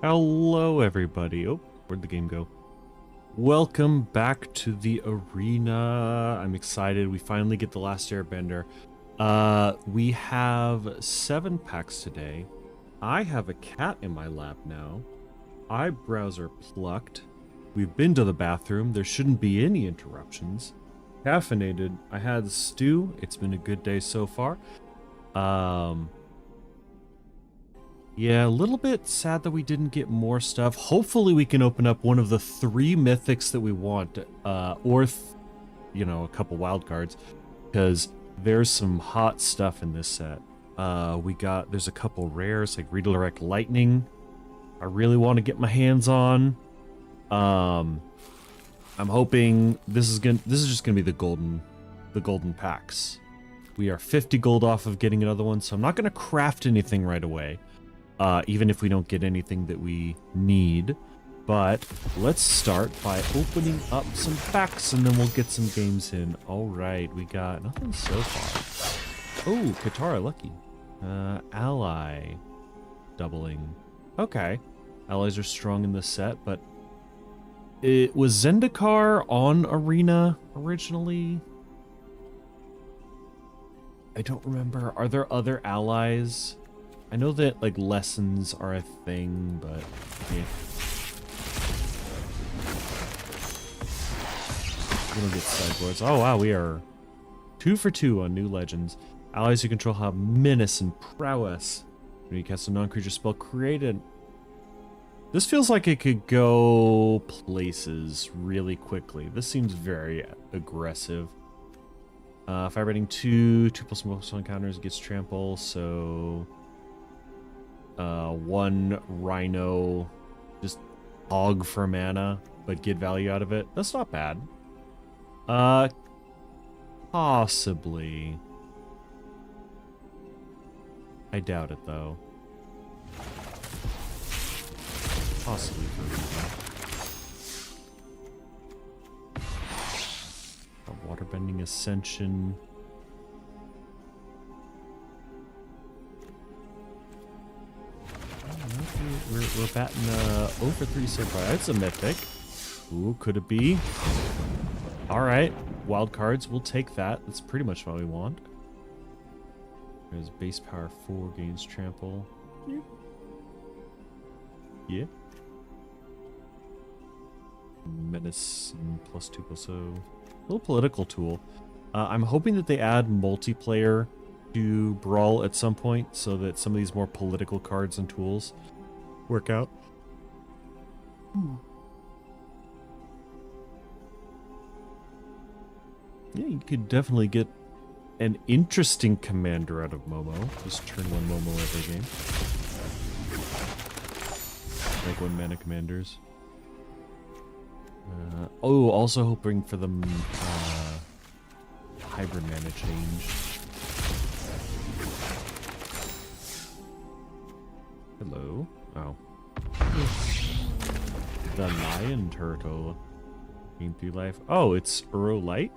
Hello, everybody. Oh, where'd the game go? Welcome back to the arena. I'm excited. We finally get the last airbender. We have 7 packs today. I have a cat in my lap now. Eyebrows are plucked. We've been to the bathroom. There shouldn't be any interruptions. Caffeinated. I had stew. It's been a good day so far. Yeah, a little bit sad that we didn't get more stuff. Hopefully we can open up one of the 3 mythics that we want, or, a couple wild cards, because there's some hot stuff in this set. There's a couple rares, like Redirect Lightning, I really want to get my hands on. I'm hoping this is just gonna be the golden packs. We are 50 gold off of getting another one, so I'm not gonna craft anything right away. Even if we don't get anything that we need. But let's start by opening up some packs and then we'll get some games in. Alright, we got nothing so far. Oh, Katara, lucky. Ally. Doubling. Okay. Allies are strong in this set, but it was Zendikar on Arena originally? I don't remember. Are there other allies? I know that, like, lessons are a thing, but yeah. We don't get sideboards. Oh, wow, we are 2 for 2 on new legends. Allies you control have menace and prowess. When you cast a non-creature spell created. This feels like it could go places really quickly. This seems very aggressive. Fire rating 2, 2+1 encounters gets trample, so 1 rhino, just hog for mana, but get value out of it. That's not bad. Possibly. I doubt it though. Possibly for a reason. A waterbending ascension. We're batting over 3 so far. It's a mythic. Ooh, could it be? Alright, wild cards, we'll take that. That's pretty much what we want. There's base power 4, gains trample. Yeah. Menace +2/+0. A little political tool. I'm hoping that they add multiplayer to Brawl at some point so that some of these more political cards and tools work out. Yeah, you could definitely get an interesting commander out of Momo. Just turn 1 Momo every game. Like 1 mana commanders. Also hoping for the hybrid mana change. Hello. Oh. The Lion Turtle. Gain 3 life. Oh, it's Uro Light?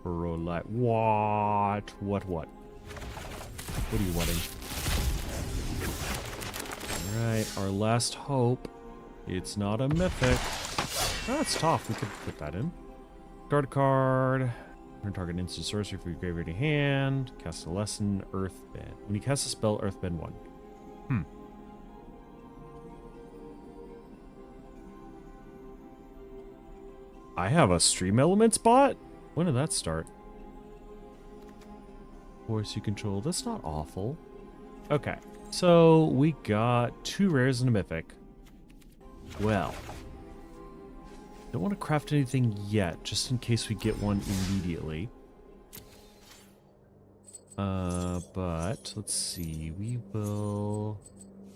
Uro Light. What? What? What are you wanting? Alright, our last hope. It's not a mythic. Oh, it's tough. We could put that in. Guard card. Turn target instant sorcery for your graveyard in hand. Cast a lesson, Earthbend. When you cast a spell, Earthbend 1. I have a Stream Elements bot? When did that start? Force you control. That's not awful. Okay, so we got 2 rares and a mythic. Well, don't want to craft anything yet, just in case we get one immediately. But let's see. We will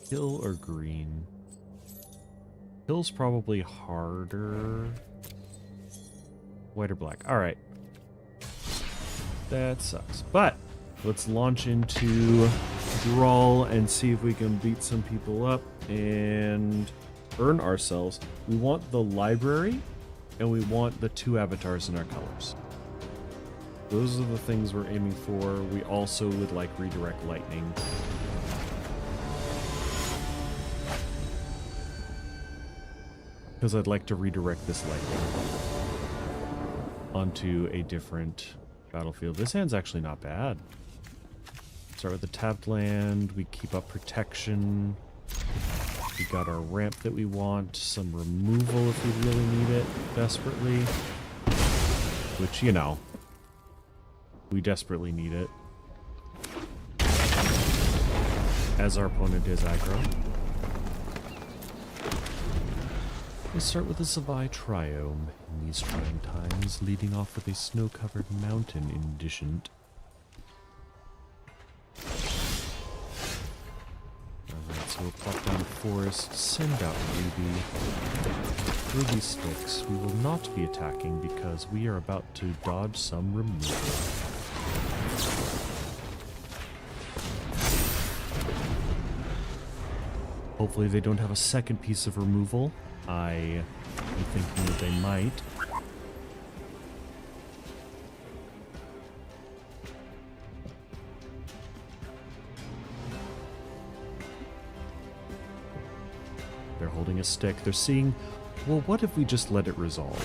hill or green. Hill's probably harder. White or black. All right. That sucks. But let's launch into Brawl and see if we can beat some people up and earn ourselves. We want the library and we want the 2 avatars in our colors. Those are the things we're aiming for. We also would like redirect lightning. Because I'd like to redirect this lightning onto a different battlefield. This hand's actually not bad. Start with the tapped land. We keep up protection. We got our ramp that we want. Some removal if we really need it desperately. Which, you know, we desperately need it. As our opponent is aggro. We'll start with a Savai Triome in these trying times, leading off with a snow-covered mountain indicent. Alright, so we'll plop down Forest, send out Ruby. Ruby sticks. We will not be attacking because we are about to dodge some removal. Hopefully they don't have a second piece of removal. I am thinking that they might. They're holding a stick. They're seeing, well, what if we just let it resolve?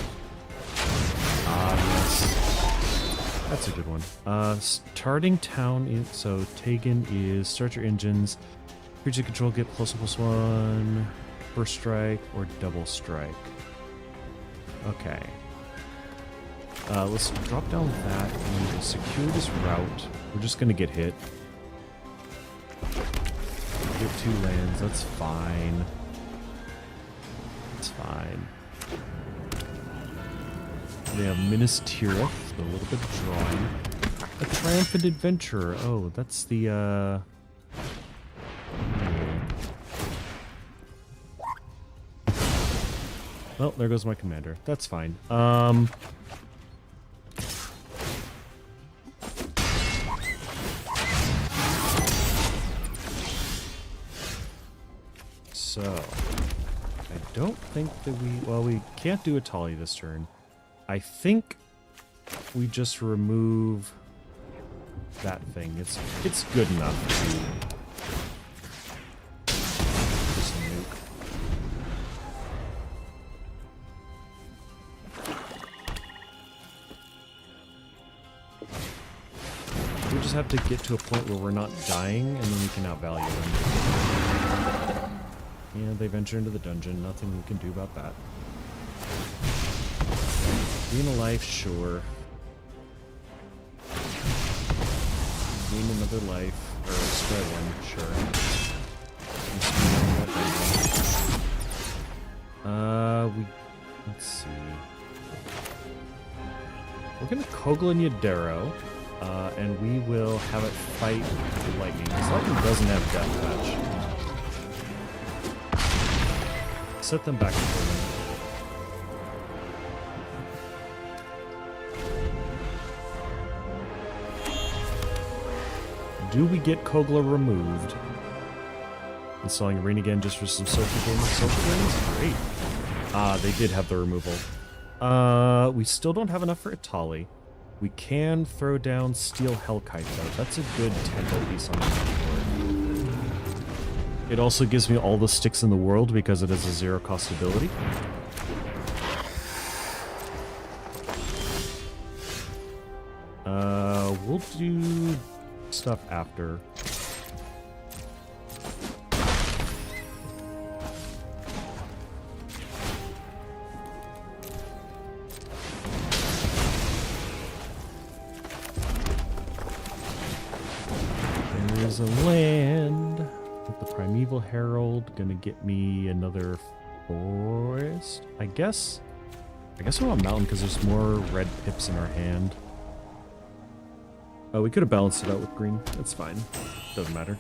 Ah, yes. That's a good one. Starting town, so Tegan is start your engines. Creature control, get +1/+1. First strike or double strike. Okay. Let's drop down that and we'll secure this route. We're just gonna get hit. Get 2 lands, that's fine. That's fine. They have Minas Tirith, a little bit of drawing. A Triumphant Adventurer. Oh, that's the Well, there goes my commander. That's fine. So, I don't think that we can't do a Tali this turn. I think we just remove that thing. It's good enough to just nuke. We just have to get to a point where we're not dying, and then we can outvalue them. Yeah, they venture into the dungeon. Nothing we can do about that. Gain a life, sure. Gain another life, or spread one, sure. Let's see. We're gonna Koglin Yadero. And we will have it fight lightning. This lightning doesn't have death touch. Set them back in order. Do we get Kogla removed? Installing a rain again just for some social damage. Social damage? Great. They did have the removal. We still don't have enough for Itali. We can throw down Steel Hellkite though. That's a good tempo piece on the board. It also gives me all the sticks in the world because it is a 0 cost ability. We'll do stuff after. There's a land with the Primeval Herald. Gonna get me another forest. I guess we want mountain because there's more red pips in our hand. Oh, we could have balanced it out with green. That's fine. Doesn't matter.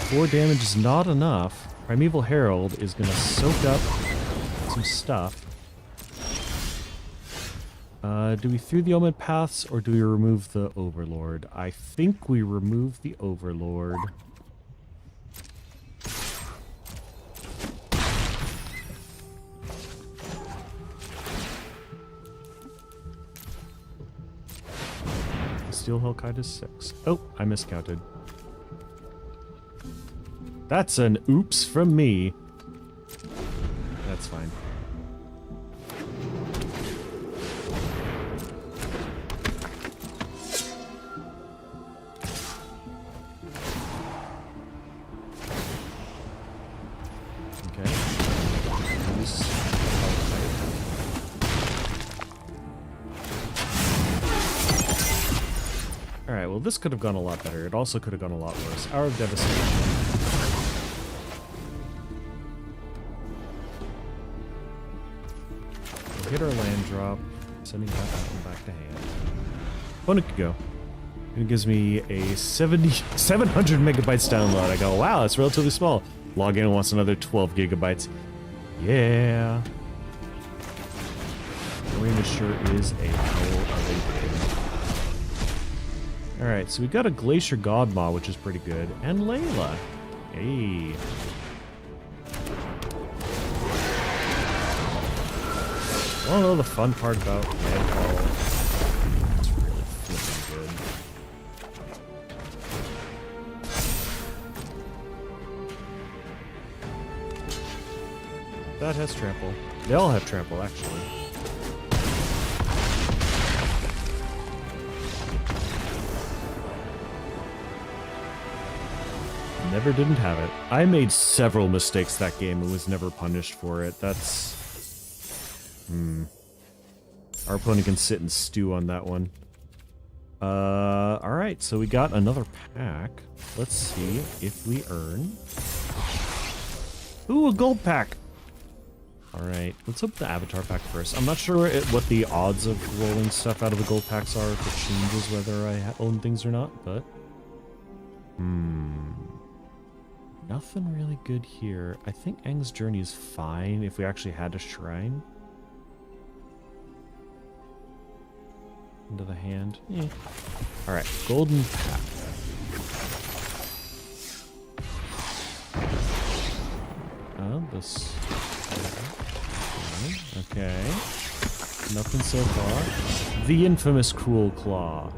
4 damage is not enough. Primeval Herald is gonna soak up some stuff. Do we through the Omen Paths or do we remove the Overlord? I think we remove the Overlord. Steel Hellkite is 6. Oh, I miscounted. That's an oops from me. That's fine. Okay. Alright, well this could have gone a lot better. It also could have gone a lot worse. Hour of Devastation. Hit our land drop, sending that out and back to hand. Opponent could go. And it gives me a 700 megabytes download. I go, wow, that's relatively small. Login wants another 12 gigabytes. Yeah. Arena sure is a hell of a game. Alright, so we got a Glacier Godmaw, which is pretty good. And Layla. Hey. I don't know the fun part about Landfall. It's really flipping good. That has trample. They all have trample, actually. Never didn't have it. I made several mistakes that game and was never punished for it. That's... Our opponent can sit and stew on that one. Alright, so we got another pack. Let's see if we earn... Ooh, a gold pack! Alright, let's open the avatar pack first. I'm not sure what the odds of rolling stuff out of the gold packs are, if it changes whether I own things or not, but... Nothing really good here. I think Aang's Journey is fine if we actually had a shrine. Into the hand. Yeah. Alright, golden pack. This. Okay. Nothing so far. The infamous Cruel Claw.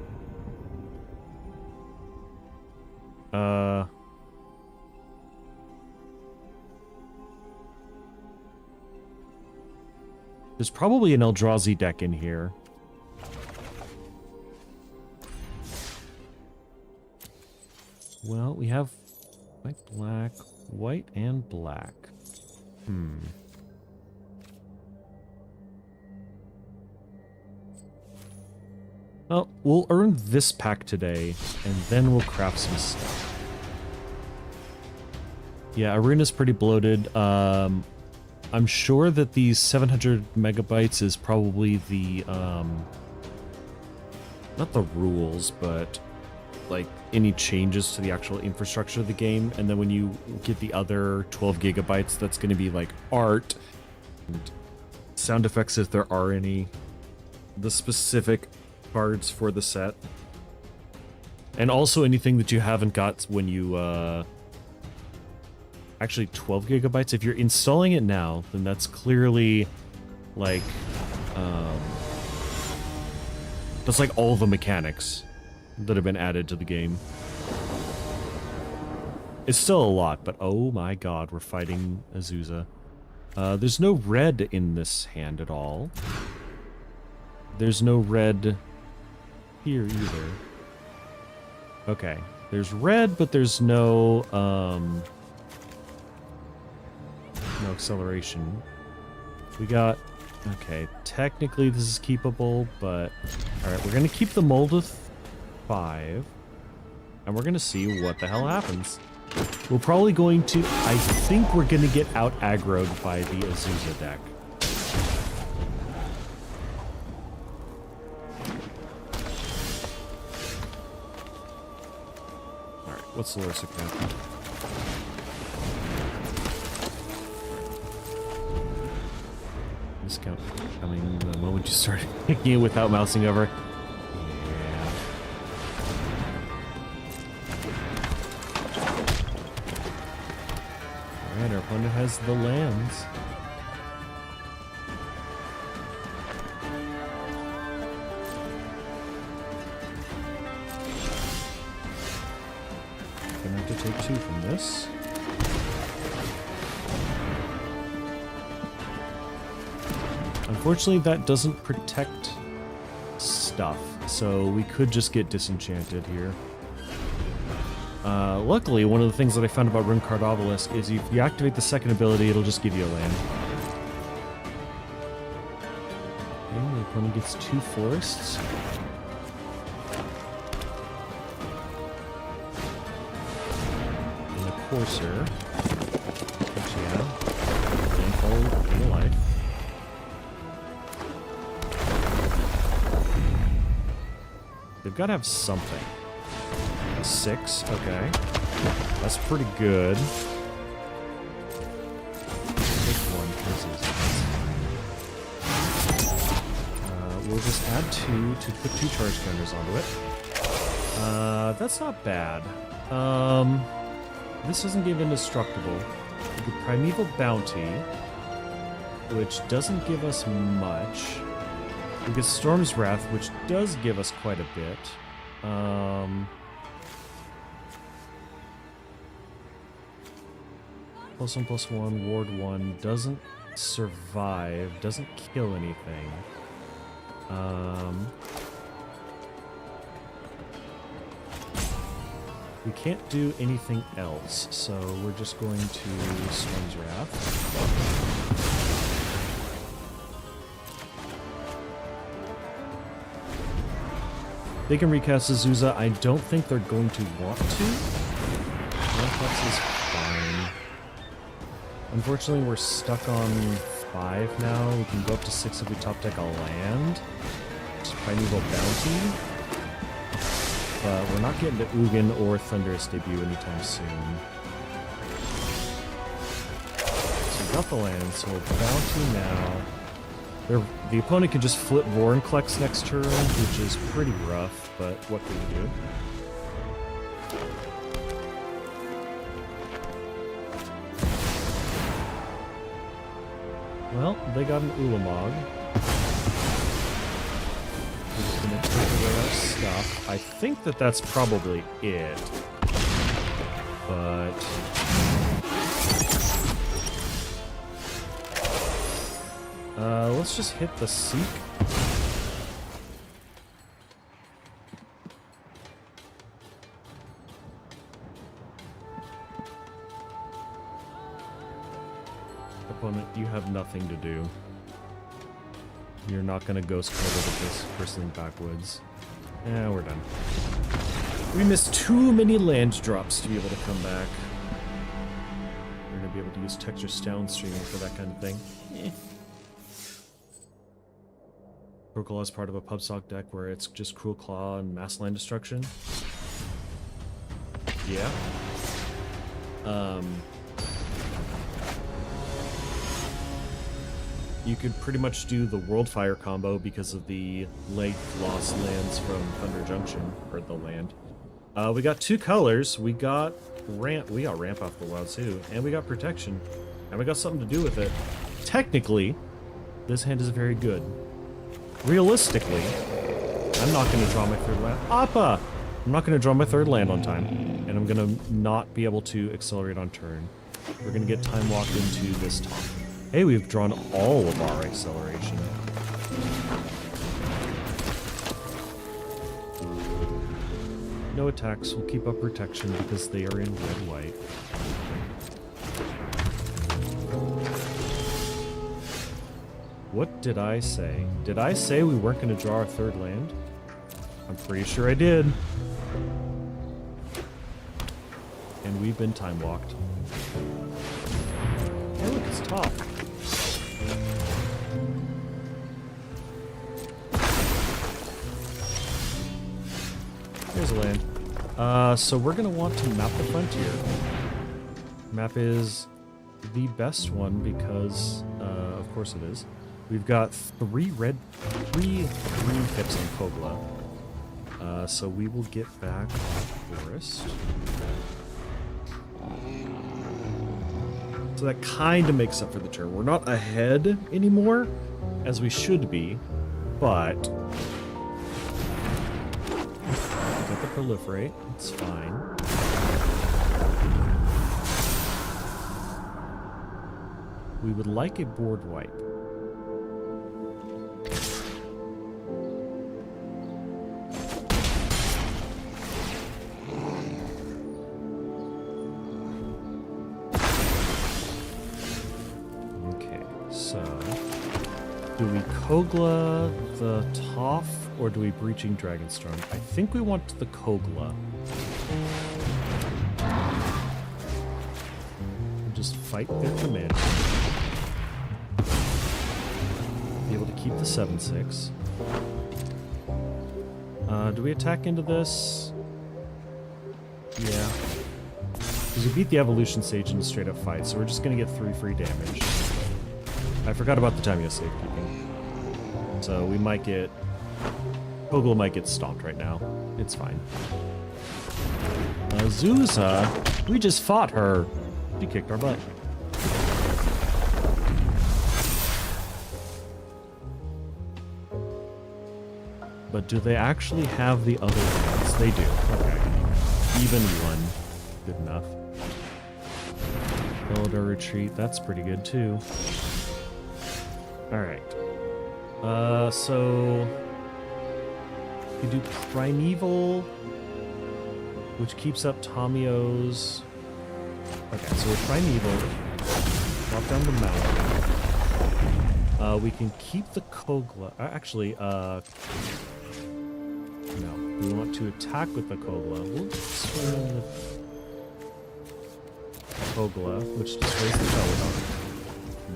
There's probably an Eldrazi deck in here. Well, we have white and black. Well, we'll earn this pack today, and then we'll craft some stuff. Yeah, Arena's pretty bloated. I'm sure that these 700 megabytes is probably the, not the rules, but like any changes to the actual infrastructure of the game. And then when you get the other 12 gigabytes, that's going to be like art and sound effects if there are any, the specific cards for the set, and also anything that you haven't got when you actually 12 gigabytes. If you're installing it now, then that's clearly like that's like all the mechanics that have been added to the game. It's still a lot, but oh my god, we're fighting Azusa. There's no red in this hand at all. There's no red here either. Okay, there's red, but there's no no acceleration. We got, okay, technically this is keepable, but alright, we're gonna keep the Moldeth 5, and we're gonna see what the hell happens. We're probably going to, I think we're gonna get out aggroed by the Azusa deck. Alright, what's the worst that can happen? Discount coming the moment you start kicking it without mousing over. Yeah. Alright, our opponent has the lands. take 2 from this. Unfortunately, that doesn't protect stuff, so we could just get disenchanted here. Luckily, one of the things that I found about Rune Card Obelisk is if you activate the second ability, it'll just give you a land. Okay, the opponent gets 2 forests. And a courser, which you have. Landfall in life. They've got to have something. 6, okay. That's pretty good. Take 1 we'll just add 2 to put 2 charge counters onto it. That's not bad. This doesn't give indestructible. We get Primeval Bounty, which doesn't give us much. We get Storm's Wrath, which does give us quite a bit. +1/+1, ward 1, doesn't survive, doesn't kill anything. We can't do anything else, so we're just going to Storm's Wrath. They can recast Azusa. I don't think they're going to want to. Reflex is fine. Unfortunately, we're stuck on 5 now. We can go up to 6 if we top deck a land. Just Primeval Bounty. But we're not getting to Ugin or Thunderous Debut anytime soon. So we got the land, so we'll Bounty now. The opponent can just flip Vorinclex next turn, which is pretty rough, but what can we do? Well, they got an Ulamog. We're just going to take away our stuff. I think that that's probably it. But... let's just hit the Seek. Opponent, you have nothing to do. You're not gonna Ghost Cover with this Bristling Backwoods. Yeah, we're done. We missed too many land drops to be able to come back. We're gonna be able to use texture downstreaming for that kind of thing. Cruel Claw is part of a Pubsock deck where it's just Cruel Claw and Mass Land Destruction. Yeah. You could pretty much do the Worldfire combo because of the late lost lands from Thunder Junction, or the land. We got 2 colors. We got ramp off the wild too, and we got protection, and we got something to do with it. Technically, this hand is very good. Realistically, I'm not going to draw my 3rd land. Appa! I'm not going to draw my 3rd land on time, and I'm going to not be able to accelerate on turn. We're going to get time walked into this top. Hey, we've drawn all of our acceleration. No attacks. We'll keep up protection because they are in red-white. What did I say? Did I say we weren't going to draw our 3rd land? I'm pretty sure I did. And we've been time walked. Hey, look, it's top. Here's a land. So we're going to want to map the frontier. Map is the best one because, of course it is. We've got 3 green pips on Kogla. So we will get back on Forest. So that kind of makes up for the turn. We're not ahead anymore, as we should be, but... Get the Proliferate, it's fine. We would like a board wipe. Okay, so do we Kogla the Toph or do we Breaching Dragonstorm? I think we want the Kogla. Just fight their commander. Be able to keep the 7/6. Do we attack into this? Yeah. Because we beat the Evolution Sage in a straight up fight, so we're just gonna get 3 free damage. I forgot about the time you have safekeeping. So we might get... Kogla might get stomped right now. It's fine. Azusa, we just fought her. She kicked our butt. But do they actually have the other ones? They do. Okay. Even one. Good enough. Elder Retreat. That's pretty good too. Alright. So... we do Primeval, which keeps up Tamio's... Okay, so we're Primeval. Drop down the mountain. We can keep the Kogla. Actually, no. We want to attack with the Kogla. We'll swing with Kogla, which destroys the Peladon.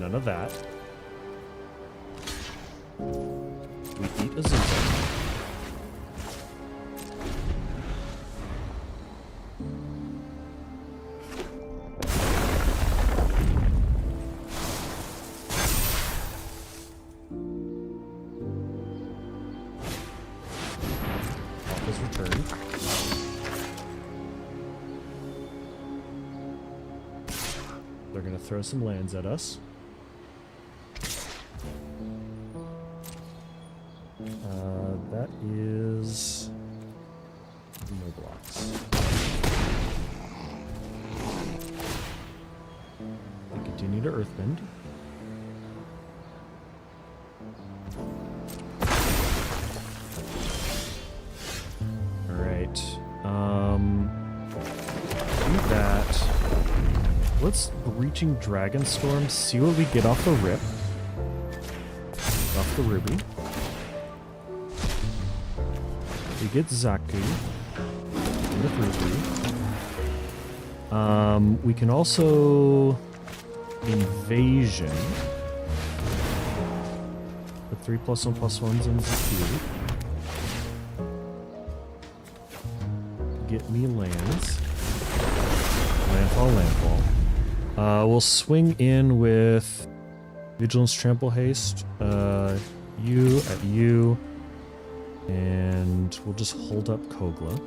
None of that. We eat Azusa. They're gonna throw some lands at us. That is no blocks. We continue to Earthbend. All right. Do that. Let's Breaching Dragonstorm, see what we get off the rip. Off the Ruby. We get Zaku. With Ruby. We can also Invasion. Put 3+1/+1s in Zaku. Get me lands. Landfall. We'll swing in with Vigilance, Trample, Haste, you at you, and we'll just hold up Kogla.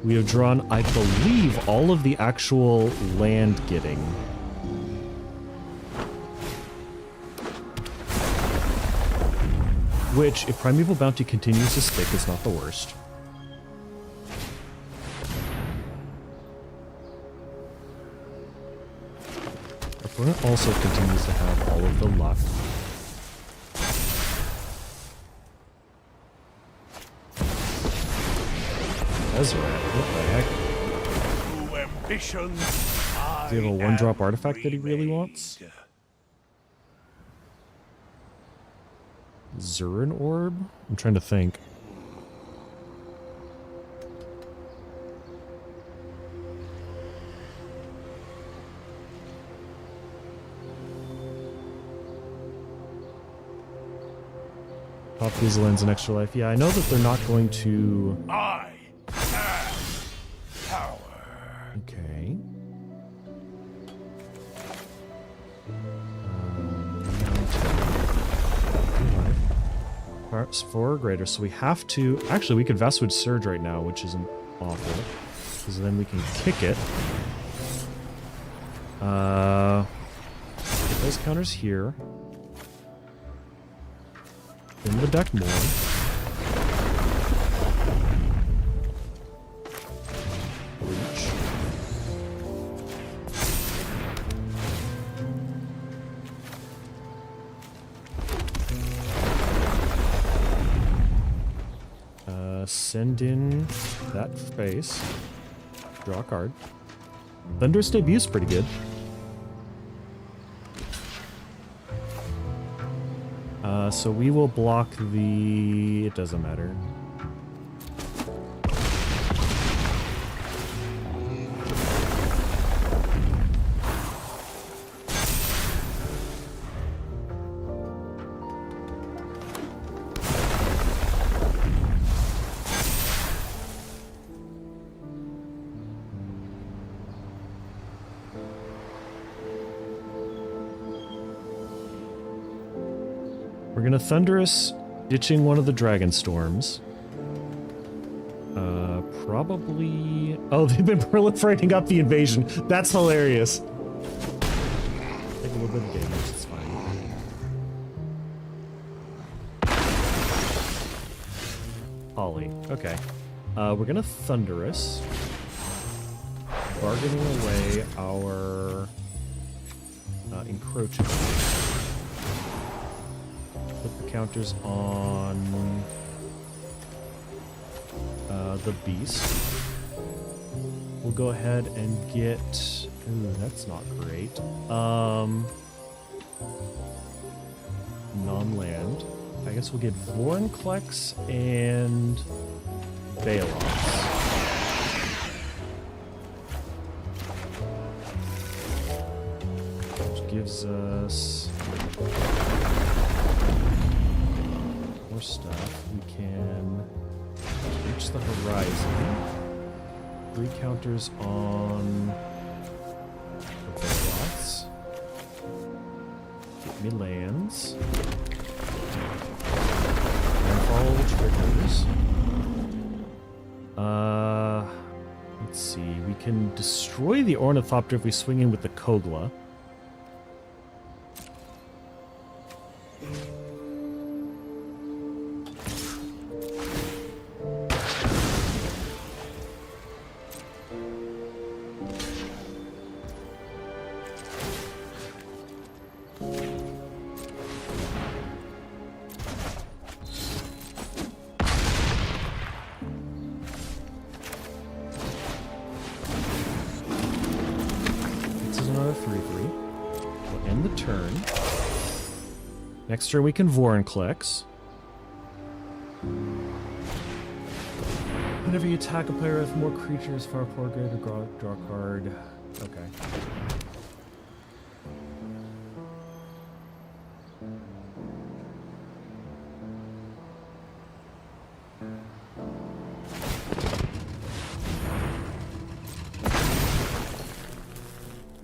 We have drawn, I believe, all of the actual land getting. Which, if Primeval Bounty continues to stick, is not the worst. Opponent also continues to have all of the luck. Ezra, what the heck? Does he have a 1-drop artifact that he really wants? Zurin Orb? I'm trying to think. Pop these lands an extra life. Yeah, I know that they're not going to... I have power. Okay. Parts 4 or greater, so we have to... Actually, we could Vastwood Surge right now, which isn't awful. Because then we can kick it. Get those counters here. In the deck more. Reach. send in that face. Draw a card. Thunderous Debute's pretty good. So we will block the... It doesn't matter. We're gonna Thunderous, ditching one of the Dragon Storms. Probably... Oh, they've been proliferating up the invasion. That's hilarious. Take a little bit of damage, it's fine. Holly, okay. We're gonna Thunderous. Bargaining away our... encroaching. Put the counters on the beast. We'll go ahead and get... Ooh, that's not great. Non-land. I guess we'll get Vorinclex and Balox. Which gives us... more stuff. We can reach the horizon. 3 counters on the Balox. Get me lands. And follow the triggers. Let's see. We can destroy the Ornithopter if we swing in with the Kogla. Next turn we can Vorinclex. Whenever you attack a player with more creatures, far greater, draw a card. Okay.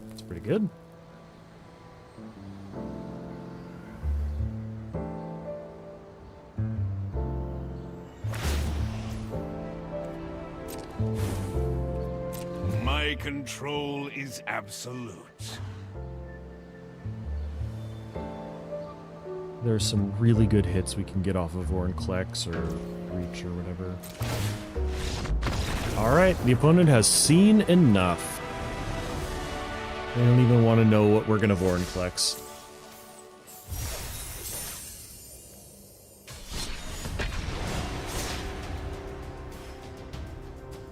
That's pretty good. Control is absolute. There's some really good hits we can get off of Vorinclex or Reach or whatever. Alright, the opponent has seen enough. They don't even want to know what we're gonna Vorinclex.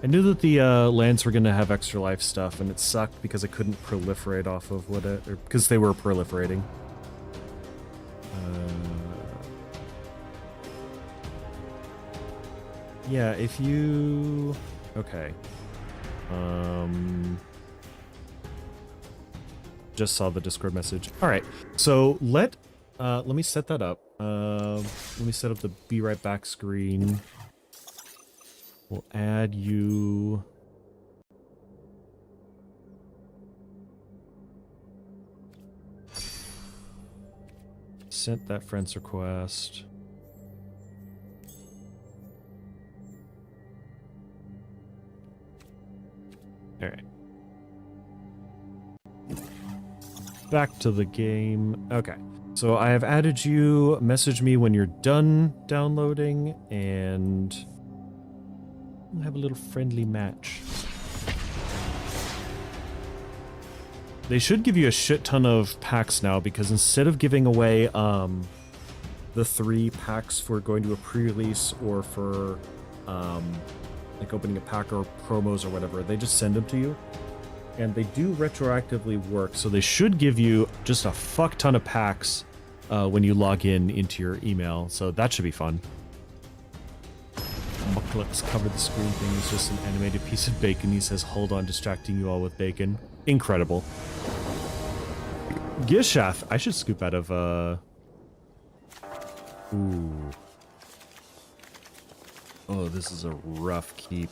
I knew that the lands were going to have extra life stuff, and it sucked because I couldn't proliferate off of what it... Or because they were proliferating. Yeah, if you... Okay. Just saw the Discord message. Alright, so let me set that up. Let me set up the Be Right Back screen. We'll add you... Sent that friend's request. Alright. Back to the game. Okay. So I have added you. Message me when you're done downloading, and... we'll have a little friendly match. They should give you a shit ton of packs now, because instead of giving away the 3 packs for going to a pre-release or for like opening a pack or promos or whatever. They just send them to you. And they do retroactively work, so they should give you just a fuck ton of packs when you log in into your email, so that should be fun. Let's cover the screen thing. It's just an animated piece of bacon. He says, hold on, distracting you all with bacon. Incredible. Gishath. I should scoop out of, Ooh. Oh, this is a rough keep.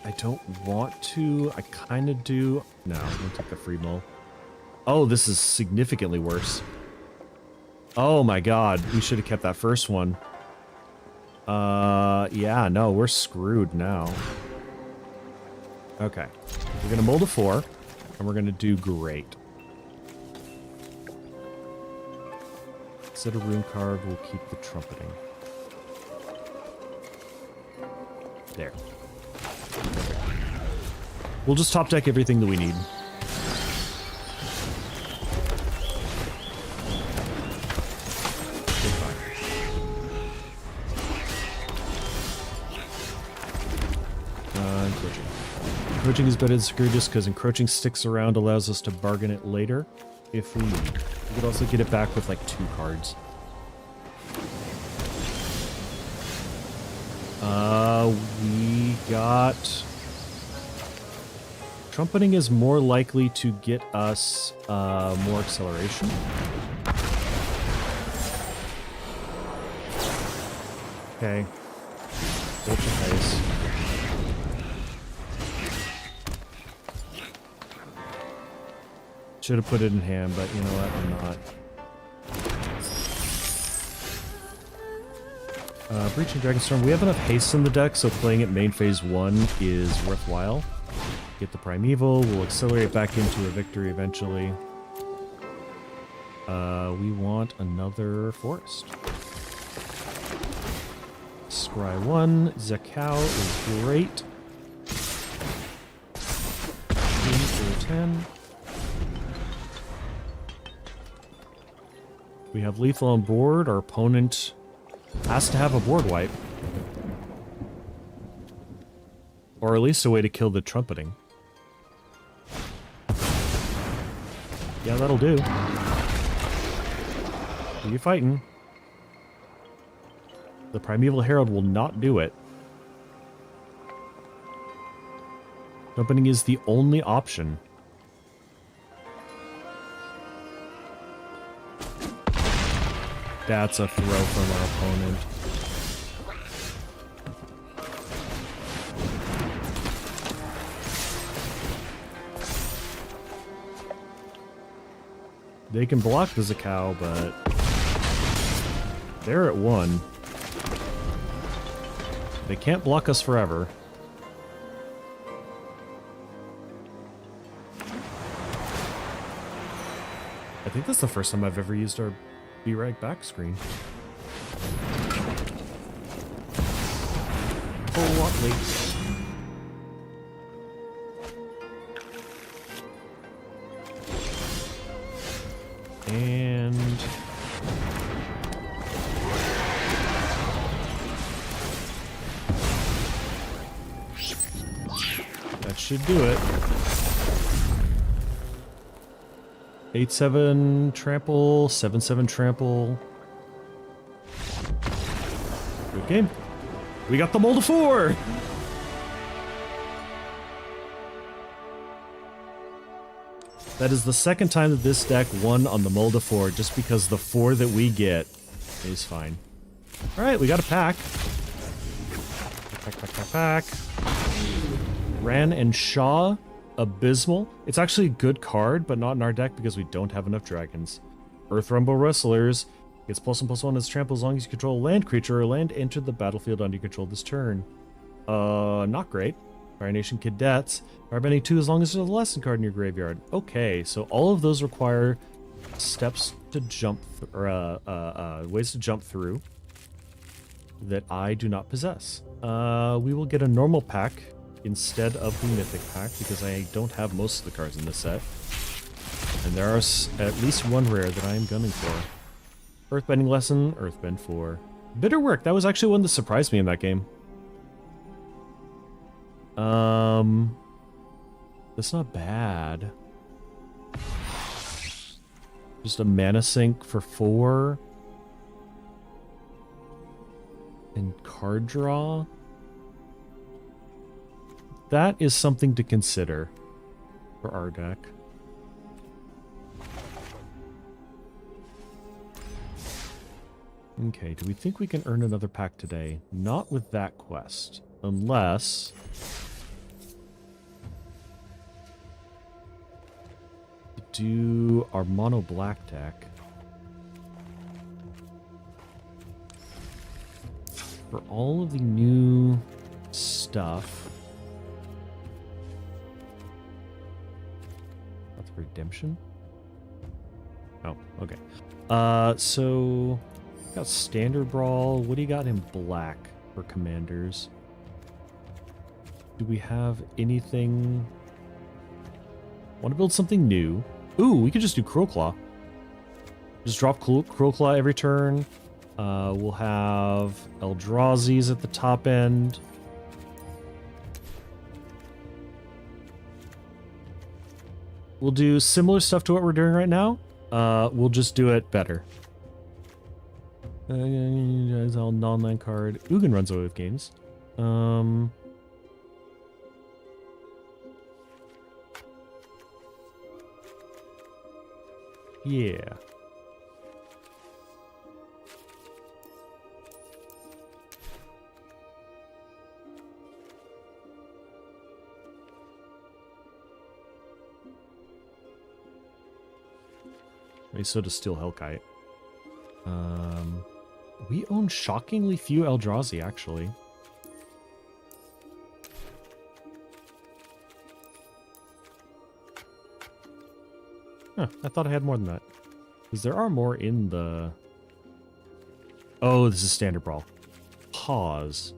I don't want to. I kind of do. No, I'm going to take the free mull. Oh, this is significantly worse. Oh my god. We should have kept that first one. Yeah, no, we're screwed now. Okay. We're going to mold a 4, and we're going to do great. Instead of rune carve, we'll keep the trumpeting. There. We'll just top deck everything that we need. Encroaching. Encroaching is better than Securitas because encroaching sticks around, allows us to bargain it later if we need. We could also get it back with like 2 cards. We got... Trumpeting is more likely to get us more acceleration. Okay. Ultra pace. Should have put it in hand, but you know what? I'm not. Breaching Dragonstorm. We have enough haste in the deck, so playing it main phase 1 is worthwhile. Get the Primeval. We'll accelerate back into a victory eventually. We want another forest. Scry 1. Zakao is great. 10. We have lethal on board. Our opponent has to have a board wipe. Or at least a way to kill the trumpeting. Yeah, that'll do. Who are you fighting? The Primeval Herald will not do it. Trumpeting is the only option. That's a throw from our opponent. They can block the Zakao, but they're at 1. They can't block us forever. I think that's the first time I've ever used our B-Rag back screen. A whole lot late. And that should do it. 8-7 trample, 7-7 trample. Good game. We got the mold of 4! That is the second time that this deck won on the mold of 4, just because the 4 that we get is fine. Alright, we got a pack. Pack. Ran and Shaw. Abysmal. It's actually a good card, but not in our deck because we don't have enough dragons. Earth Rumble Wrestlers gets +1/+1 as trample as long as you control a land creature or land entered the battlefield under your control this turn. Not great. Fire Nation Cadets. Firebending 2 as long as there's a lesson card in your graveyard. Okay, so all of those require steps to jump, ways to jump through that I do not possess. We will get a normal pack instead of the mythic pack because I don't have most of the cards in this set. And there are at least 1 rare that I am gunning for. Earthbending lesson, Earthbend 4. Bitter work. That was actually one that surprised me in that game. That's not bad. Just a mana sink for 4. And card draw. That is something to consider for our deck. Okay, do we think we can earn another pack today? Not with that quest. Unless... we do our mono black deck. For all of the new stuff... That's redemption? Oh, okay. So... got standard brawl. What do you got in black for commanders? Do we have anything? Want to build something new? Ooh, we could just do Cruel Claw. Just drop Cruel Claw every turn. We'll have Eldrazi's at the top end. We'll do similar stuff to what we're doing right now. We'll just do it better. It's all non-land card. Ugin runs away with games. Yeah. So does Steel Hellkite. We own shockingly few Eldrazi, actually. Huh, I thought I had more than that. Because there are more in the... Oh, this is Standard Brawl. Pause.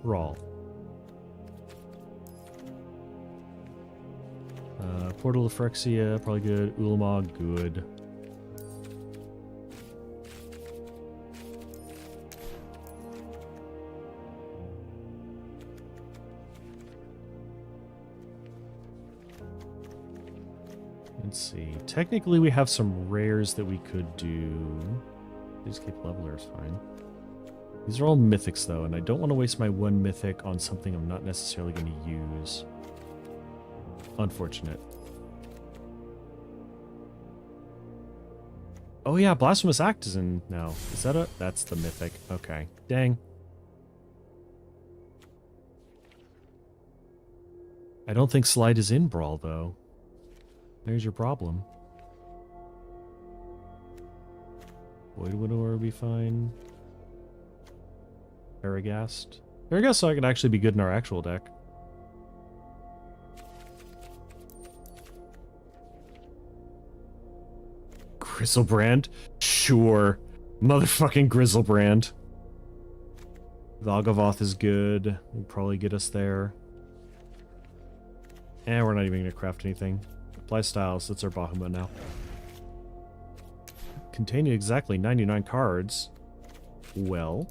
Brawl. Portal of Phyrexia, probably good. Ulamog, good. Let's see. Technically, we have some rares that we could do. Escape Leveler is fine. These are all mythics, though, and I don't want to waste my one mythic on something I'm not necessarily going to use. Unfortunate. Oh yeah, Blasphemous Act is in now. Is that a... That's the mythic. Okay. Dang. I don't think Slide is in Brawl, though. There's your problem. Void Widower would be fine. Paragast. Paragast so I can actually be good in our actual deck. Grizzlebrand? Sure. Motherfucking Grizzlebrand. Valgavoth is good. Will probably get us there. And we're not even going to craft anything. Apply styles. That's our Bahamut now. Containing exactly 99 cards. Well.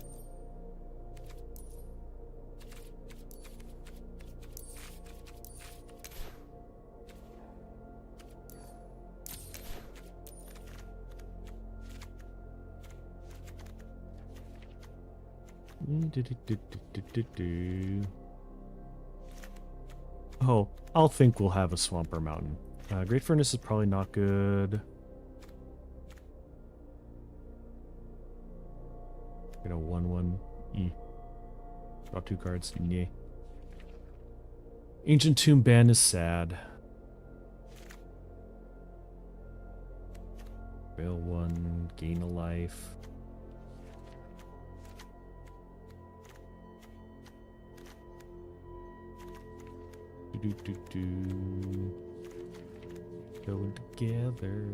Oh, I'll think we'll have a Swamper Mountain. Great Furnace is probably not good. Get a 1/1. Draw 2 cards. Yeah. Ancient Tomb Ban is sad. Fail 1, gain a life. Going together.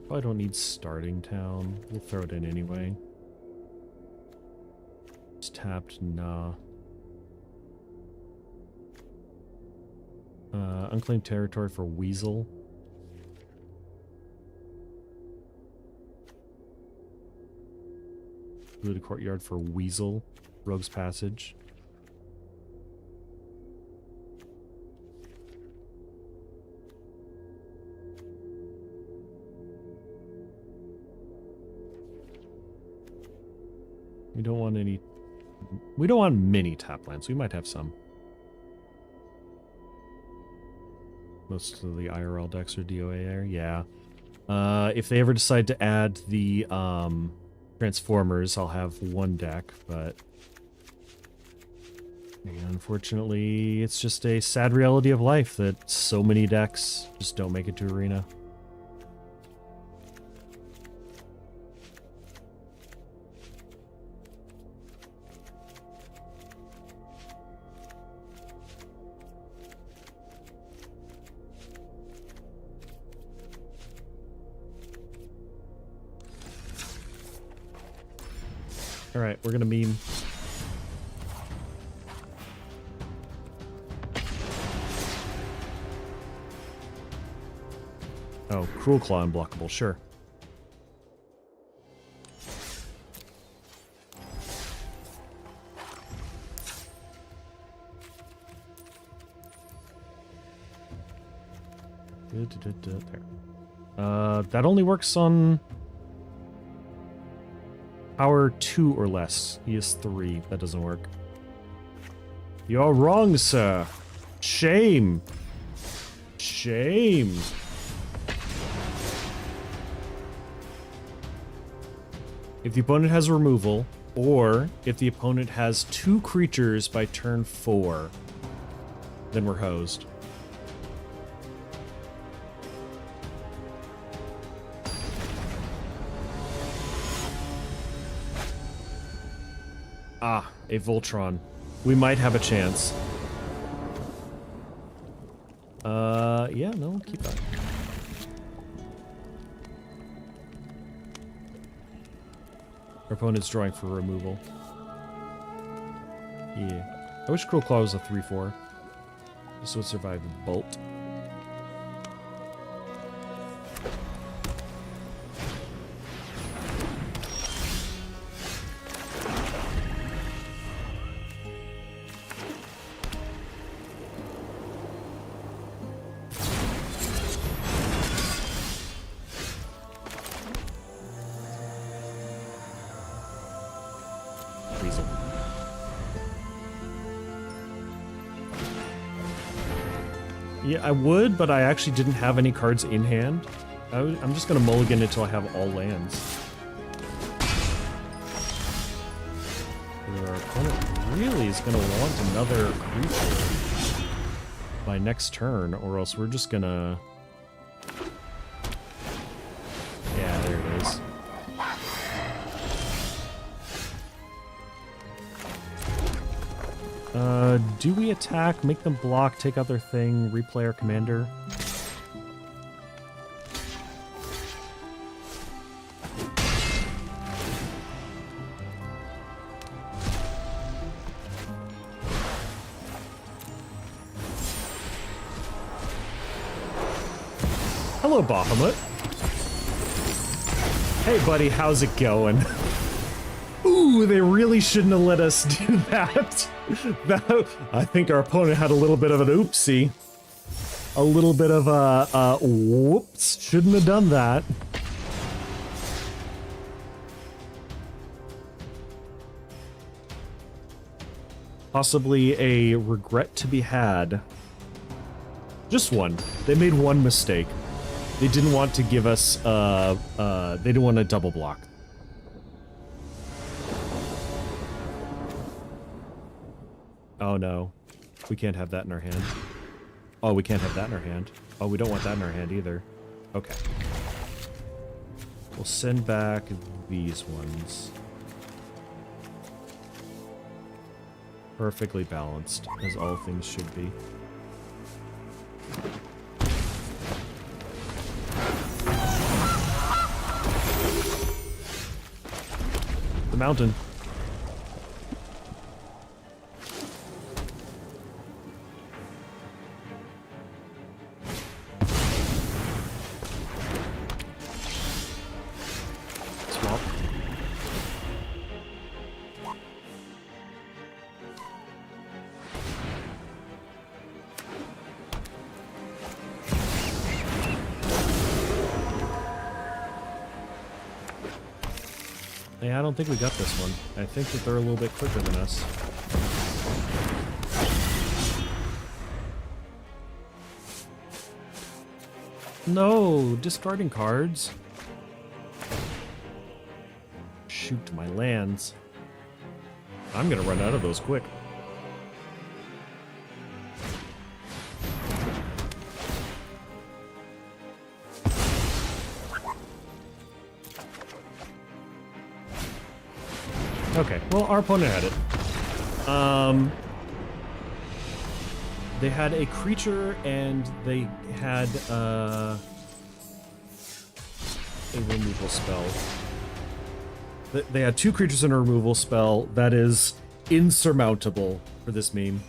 Probably don't need Starting Town. We'll throw it in anyway. It's tapped, nah. Unclaimed territory for Weasel. Looted courtyard for Weasel. Rogue's Passage. We don't want any... We don't want many tap lands. We might have some. Most of the IRL decks are DOA there. Yeah. If they ever decide to add the Transformers, I'll have one deck, but... unfortunately, it's just a sad reality of life that so many decks just don't make it to Arena. Alright, we're gonna meme. Oh, Cruel Claw unblockable, sure. There. That only works on power 2 or less. He is 3. That doesn't work. You're wrong, sir. Shame. Shame. If the opponent has removal, or if the opponent has 2 creatures by turn 4, then we're hosed. Ah, a Voltron. We might have a chance. Yeah, no, keep that. Our opponent's drawing for removal. Yeah. I wish Cruel Claw was a 3/4. This would survive a bolt. Yeah, I would, but I actually didn't have any cards in hand. I'm just going to mulligan until I have all lands. Our opponent really is going to want another creature by next turn, or else we're just going to... Yeah, there it is. Do we attack, make them block, take out their thing, replay our commander? Hello, Bahamut. Hey, buddy, how's it going? Ooh, they really shouldn't have let us do that. I think our opponent had a little bit of an oopsie. A little bit of a whoops. Shouldn't have done that. Possibly a regret to be had. Just one. They made one mistake. They didn't want to give us, they didn't want to double block. Oh no, we can't have that in our hand. Oh, we can't have that in our hand. Oh, we don't want that in our hand either. Okay. We'll send back these ones. Perfectly balanced, as all things should be. The mountain. Hey, I don't think we got this one. I think that they're a little bit quicker than us. No, discarding cards. Shoot, my lands. I'm gonna run out of those quick. Okay, well, our opponent had it. They had a creature and they had a removal spell. They had 2 creatures and a removal spell. That is insurmountable for this meme.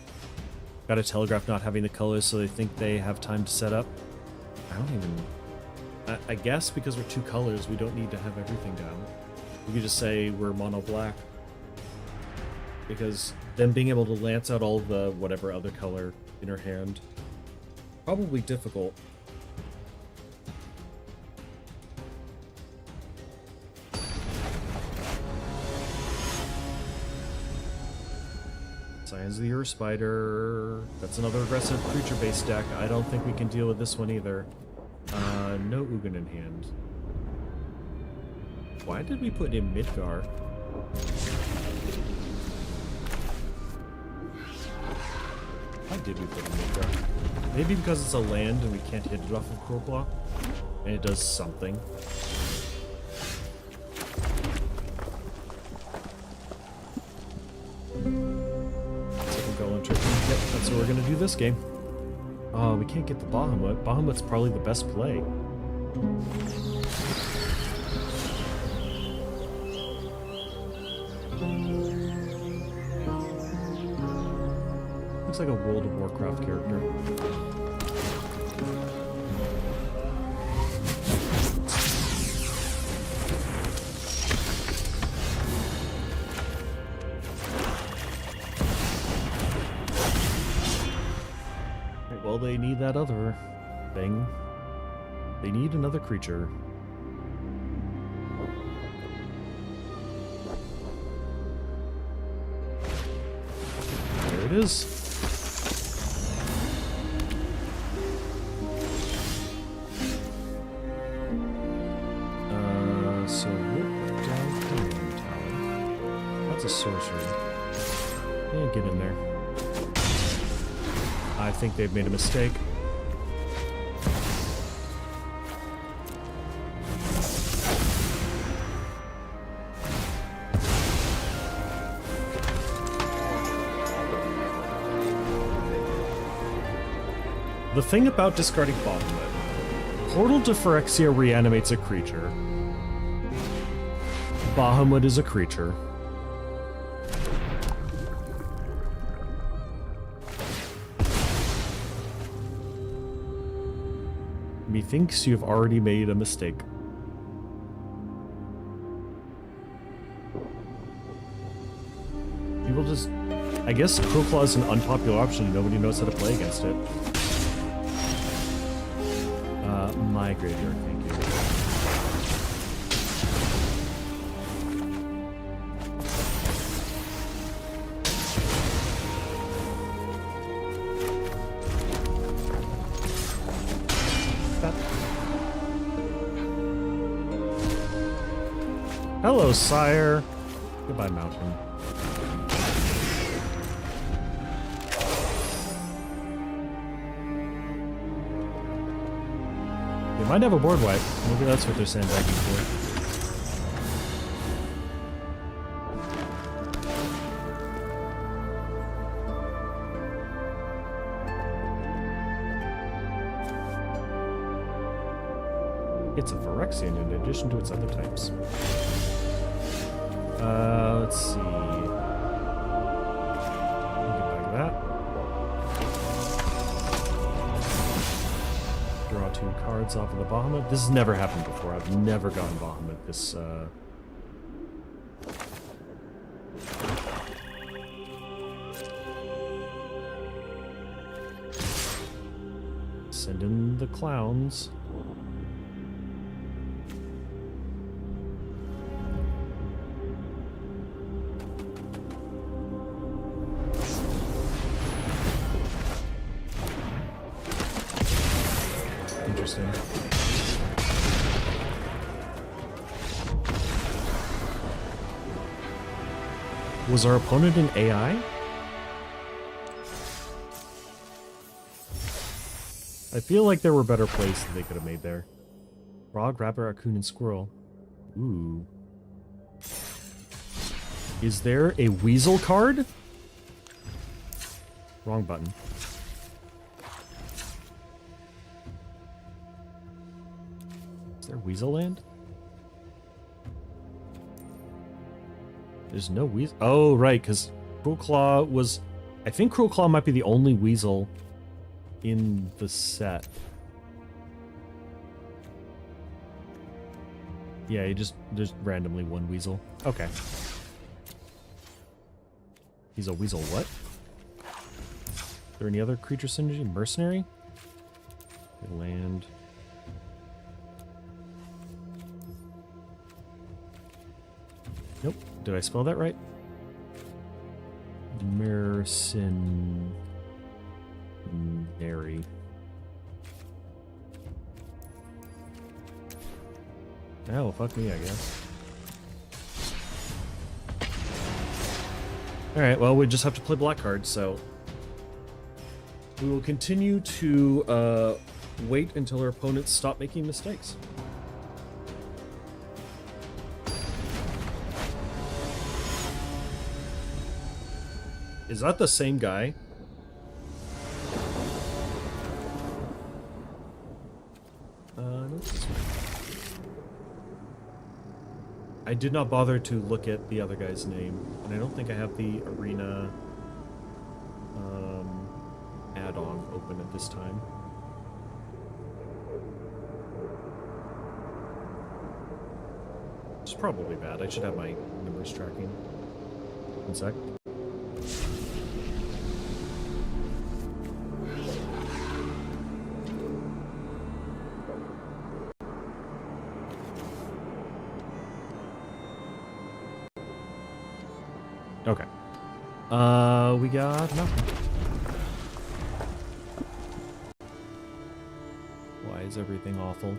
Got a telegraph not having the colors, so they think they have time to set up. I don't even... I guess because we're 2 colors, we don't need to have everything down. We could just say we're mono black. Because them being able to lance out all the whatever other color in her hand, probably difficult. Scions of the Earth Spider. That's another aggressive creature-based deck. I don't think we can deal with this one either. No Ugin in hand. Why did we put in Midgar? Why did we put in Midgar? Maybe because it's a land and we can't hit it off of Core Claw? And it does something. Yep, that's what we're gonna do this game. Oh, we can't get the Bahamut. Bahamut's probably the best play. Looks like a World of Warcraft character. Well, they need that other thing. They need another creature. There it is. So look down Command Tower. That's a sorcery. Yeah, get in there. I think they've made a mistake. The thing about discarding Bahamut, Portal to Phyrexia reanimates a creature. Bahamut is a creature. Methinks you've already made a mistake. People just... I guess Crowclaw is an unpopular option. Nobody knows how to play against it. My graveyard, thank you. Hello, sire. Goodbye, mountain. They might have a board wipe. Maybe that's what they're sandbagging for. It's a Phyrexian in addition to its other types. Let's see. Get back to that. Draw 2 cards off of the Bahamut. This has never happened before. I've never gotten Bahamut this, Send in the clowns. Interesting. Was our opponent an AI? I feel like there were better plays that they could have made there. Frog, rabbit, raccoon, and squirrel. Ooh. Is there a weasel card? Wrong button. Is there weasel land? There's no weasel. Oh, right, because Cruel Claw was... I think Cruel Claw might be the only weasel in the set. Yeah, you just... There's randomly one weasel. Okay. He's a weasel what? Is there any other creature synergy? Mercenary? Land... Nope. Did I spell that right? Mercenary. Oh, fuck me, I guess. Alright, well, we just have to play black cards, so... We will continue to wait until our opponents stop making mistakes. Is that the same guy? No. I did not bother to look at the other guy's name, and I don't think I have the arena add-on open at this time. It's probably bad. I should have my numbers tracking. One sec. Okay. We got nothing. Why is everything awful?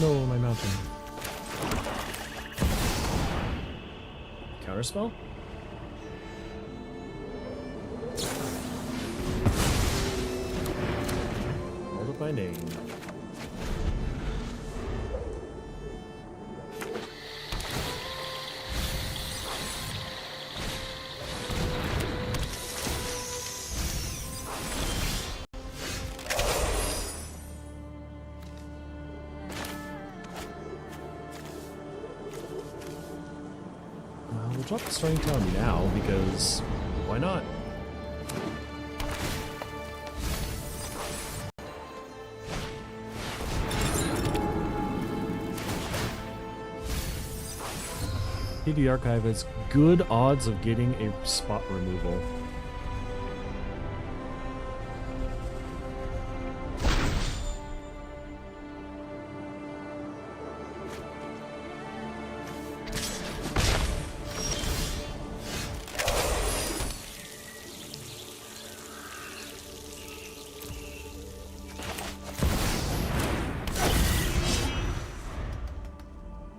No, my mountain. Counterspell? Hold it by name. We'll drop the starting town now, because why not? PD Archive has good odds of getting a spot removal.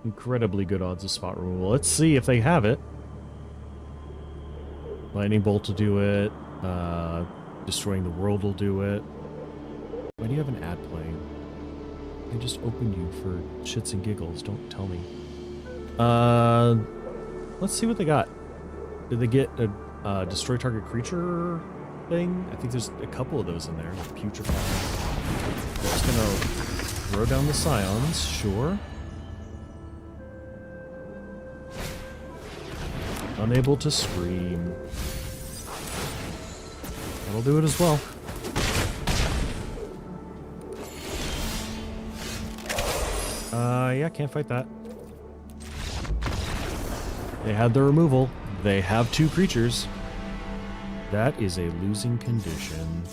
Incredibly good odds of spot removal. Let's see if they have it. Lightning Bolt will do it. Destroying the World will do it. Why do you have an ad playing? I just opened you for shits and giggles. Don't tell me. Let's see what they got. Did they get a destroy target creature thing? I think there's a couple of those in there. Putrefy. They're just gonna throw down the Scions, sure. Unable to scream. That'll do it as well. Yeah, can't fight that. They had the removal. They have two creatures. That is a losing condition.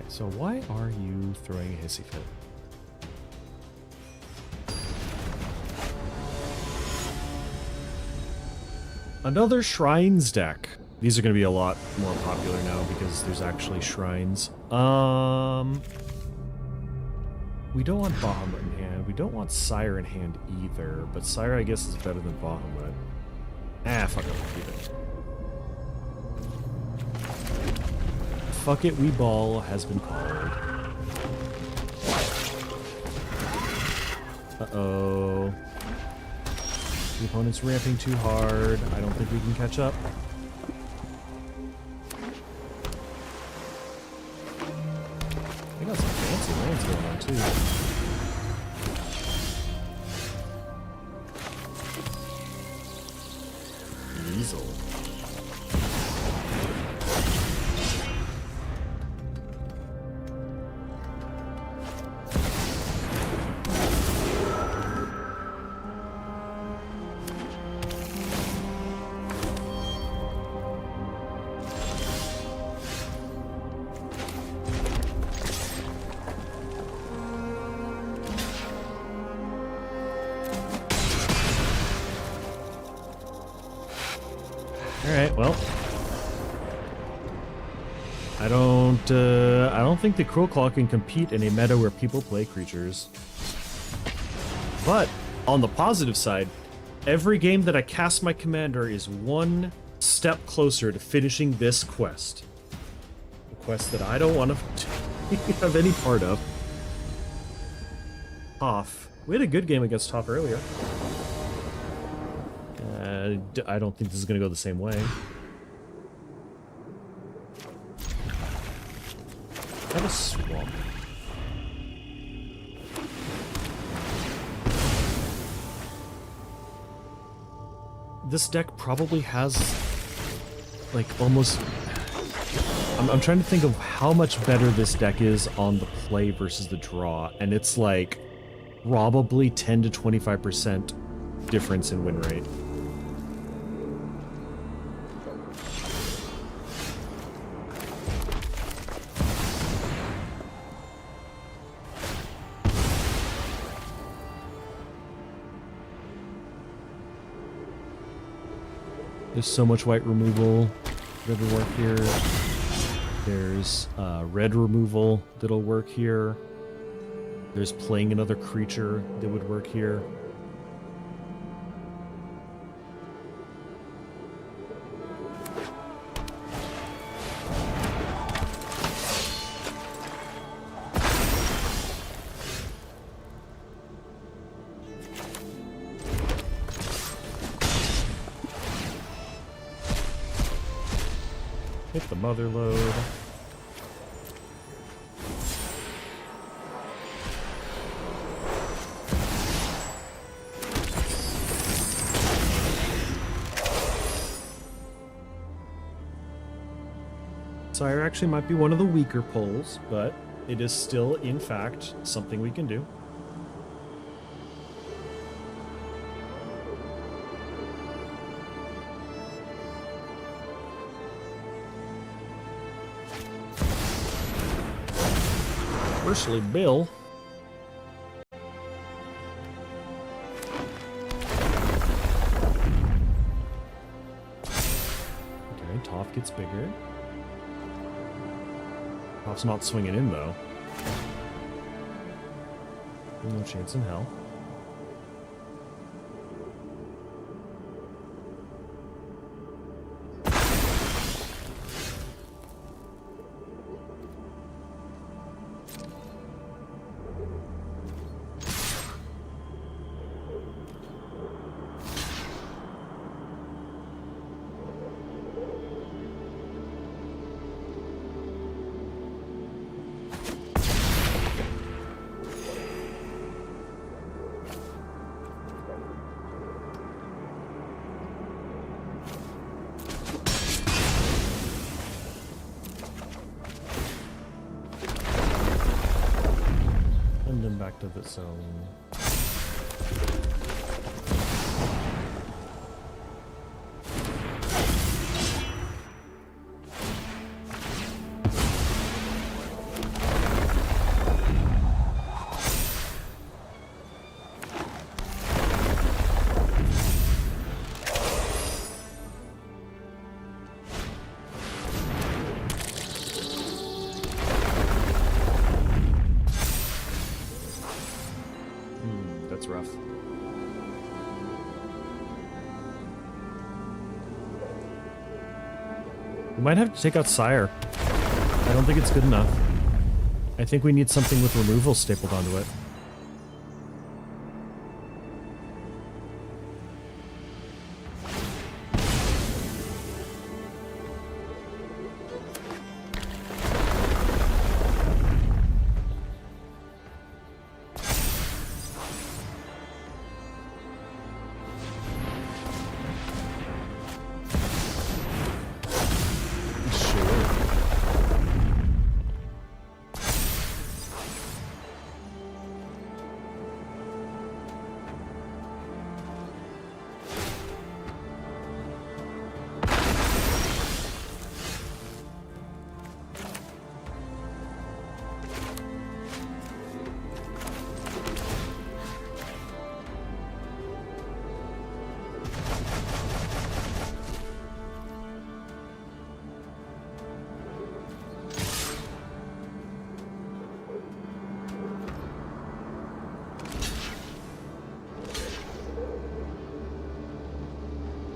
So why are you throwing a hissy fit? Another shrines deck. These are going to be a lot more popular now because there's actually shrines. We don't want Bahamut in hand. We don't want Sire in hand either, but Sire I guess is better than Bahamut. Ah, fuck it, we'll keep it. Fuck it, we ball has been called. Uh-oh. The opponent's ramping too hard. I don't think we can catch up. They got some fancy lands going on too. Weasel. Alright, well. I don't think the Crow Claw can compete in a meta where people play creatures. But, on the positive side, every game that I cast my commander is one step closer to finishing this quest. A quest that I don't want to have any part of. Toph. We had a good game against Toph earlier. I don't think this is going to go the same way. I have a swamp. This deck probably has, like, almost... I'm trying to think of how much better this deck is on the play versus the draw, and it's like probably 10 to 25% difference in win rate. There's so much white removal that'll work here. There's red removal that'll work here. There's playing another creature that would work here. Hit the mother load. Sire actually might be one of the weaker pulls, but it is still, in fact, something we can do. Firstly, Bill. Okay, Toph gets bigger. Toph's not swinging in, though. No chance in hell. Back to the zone. We might have to take out Sire. I don't think it's good enough. I think we need something with removal stapled onto it.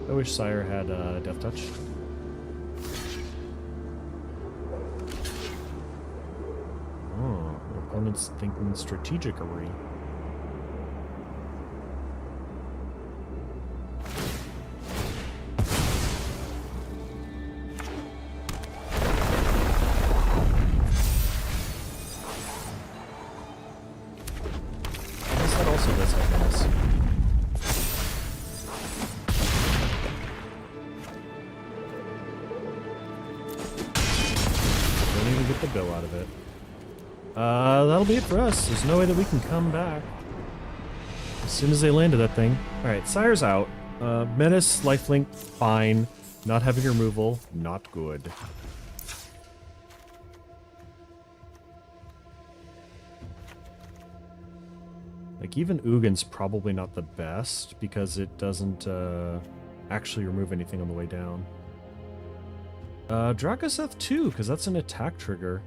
I wish Sire had Death Touch. Oh, opponent's thinking strategically. I guess that also does have menace. Get the bill out of it. That'll be it for us. There's no way that we can come back. As soon as they landed that thing. Alright, Sire's out. Menace, lifelink, fine. Not having removal, not good. Like, even Ugin's probably not the best, because it doesn't actually remove anything on the way down. Dragaseth too, because that's an attack trigger.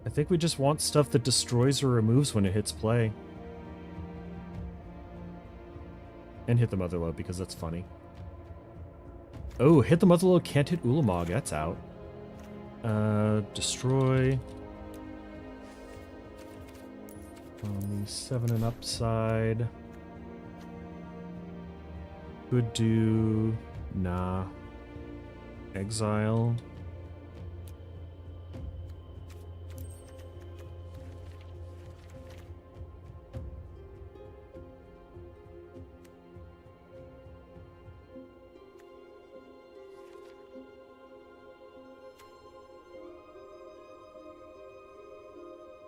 I think we just want stuff that destroys or removes when it hits play. And hit the Motherlode, because that's funny. Oh, hit the Motherlode, can't hit Ulamog, that's out. Destroy. 7 and upside. Could do... Nah. Exile.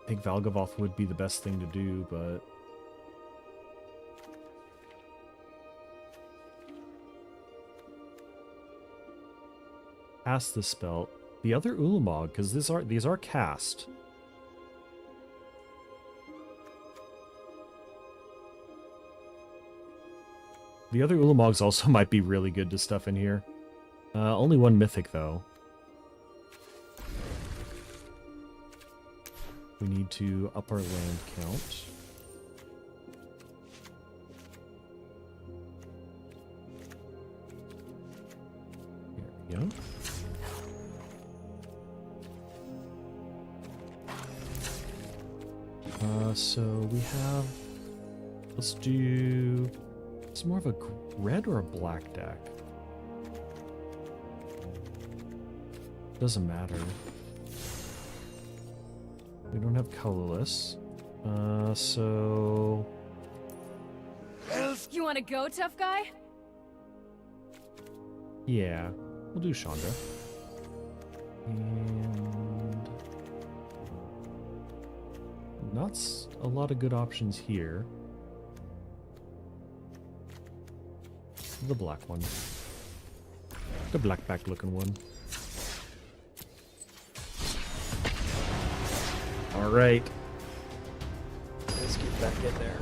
I think Valgavoth would be the best thing to do, but... Cast the spell. The other Ulamog, because these are cast. The other Ulamogs also might be really good to stuff in here. Only one mythic though. We need to up our land count. There we go. So we have, let's do, it's more of a red or a black deck. Doesn't matter. We don't have colorless. So... You want to go, tough guy? Yeah, we'll do Chandra. And... not a lot of good options here. The black one. The black back looking one. Alright. Let's get back in there.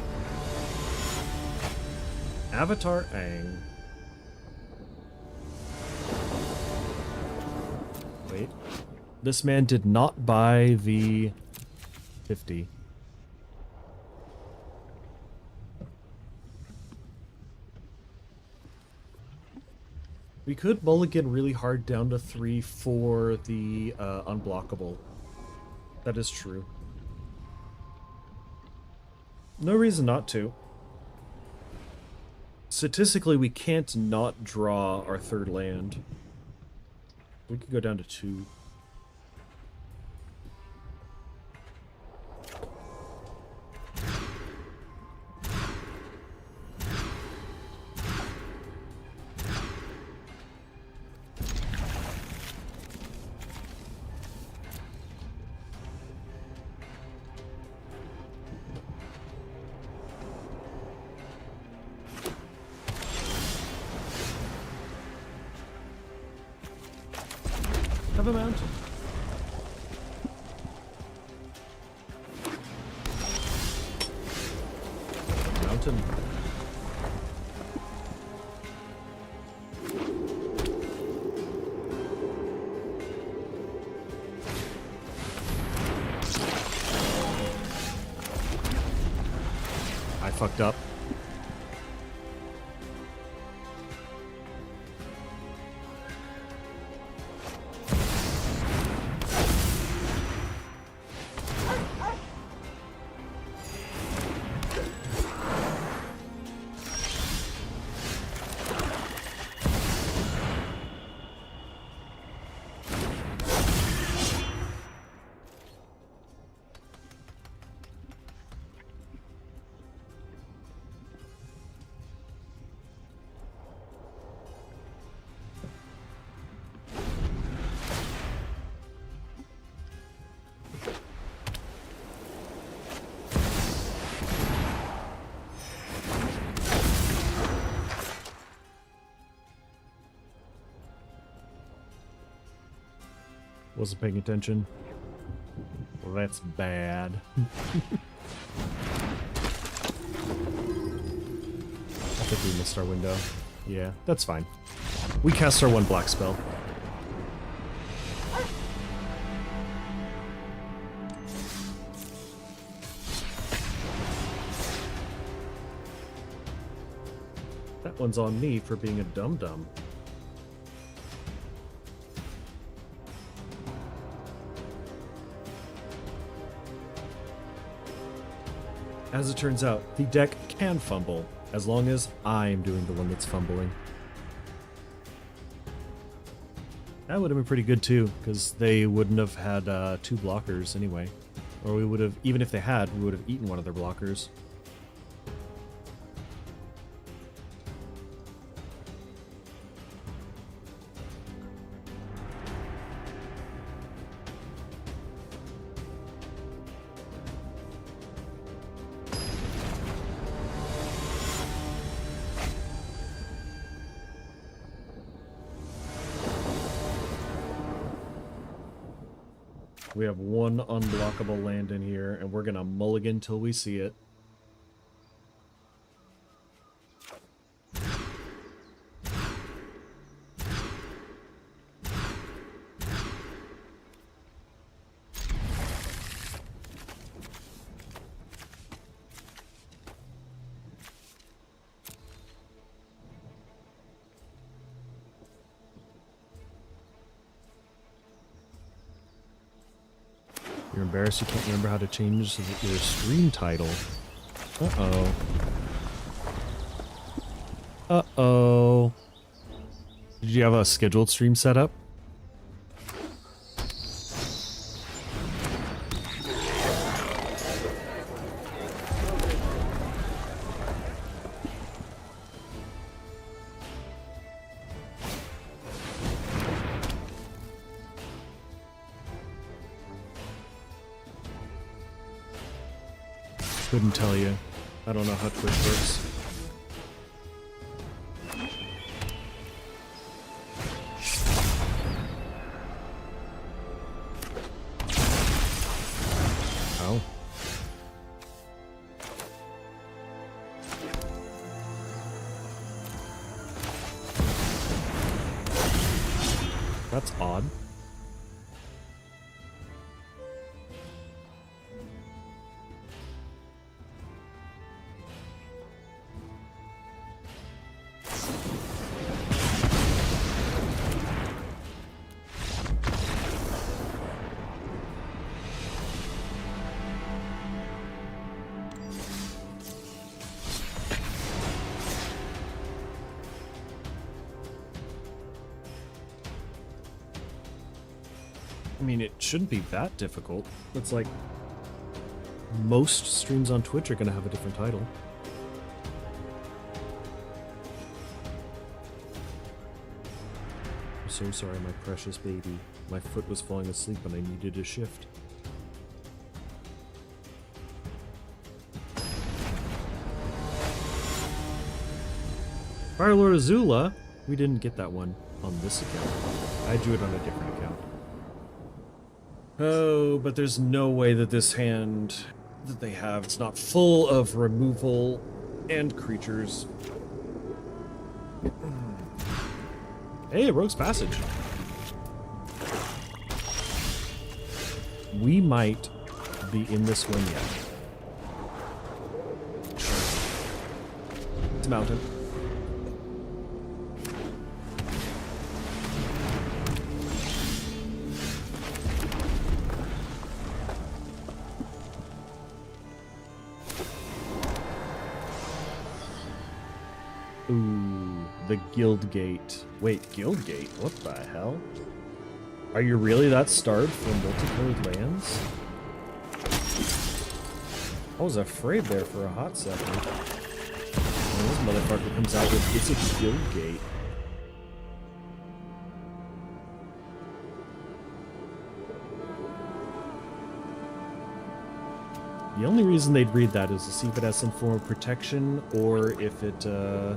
Avatar Aang. Wait. This man did not buy the 50. We could mulligan really hard down to 3 for the unblockable. That is true. No reason not to. Statistically, we can't not draw our third land. We could go down to 2. Have a mountain. Mountain. I fucked up. Wasn't paying attention. Well, that's bad. I think we missed our window. Yeah, that's fine. We cast our 1 black spell. That one's on me for being a dum-dum. As it turns out, the deck can fumble, as long as I'm doing the one that's fumbling. That would have been pretty good too, because they wouldn't have had 2 blockers anyway. Or we would have, even if they had, we would have eaten one of their blockers. We have 1 unblockable land in here, and we're gonna mulligan till we see it. You're embarrassed you can't remember how to change your stream title. Uh-oh. Uh-oh. Did you have a scheduled stream set up? Couldn't tell you. I don't know how Twitch works. Oh. That's odd. I mean, it shouldn't be that difficult. It's like most streams on Twitch are going to have a different title. I'm so sorry, my precious baby. My foot was falling asleep and I needed a shift. Firelord Azula, we didn't get that one on this account. I drew it on a different account. Oh, but there's no way that this hand that they have is not full of removal and creatures. Hey, Rogue's Passage. We might be in this one yet. It's a mountain. Ooh, the Guild Gate. Wait, Guild Gate? What the hell? Are you really that starved for multicolored lands? I was afraid there for a hot second. And this motherfucker comes out with, it's a Guild Gate. The only reason they'd read that is to see if it has some form of protection, or if it, they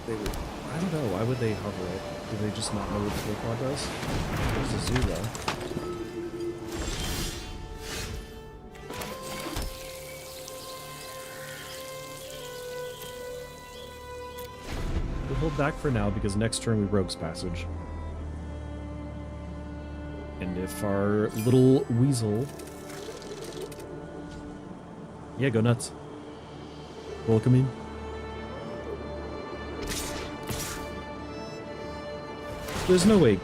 would, I don't know, why would they hover it? Do they just not know what the Flipod does? There's Azula. We'll hold back for now, because next turn we Rogue's Passage. And if our little weasel... Yeah, go nuts. Welcome in. There's no way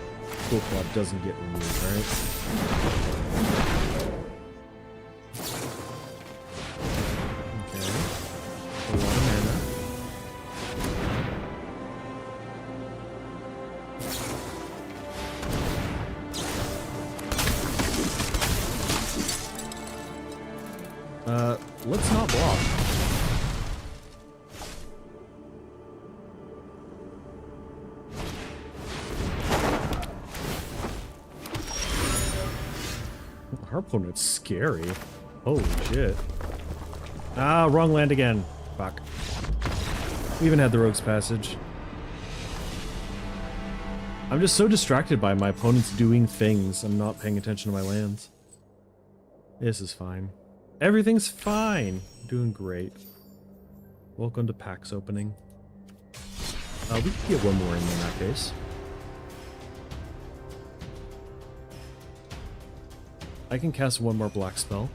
Flipod doesn't get removed, right? Okay. A lot of mana. Let's not block. Our opponent's scary. Holy shit. Ah, wrong land again. Fuck. We even had the Rogue's Passage. I'm just so distracted by my opponents doing things. I'm not paying attention to my lands. This is fine. Everything's fine. Doing great. Welcome to PAX opening. We can get one more in that case. I can cast one more black spell.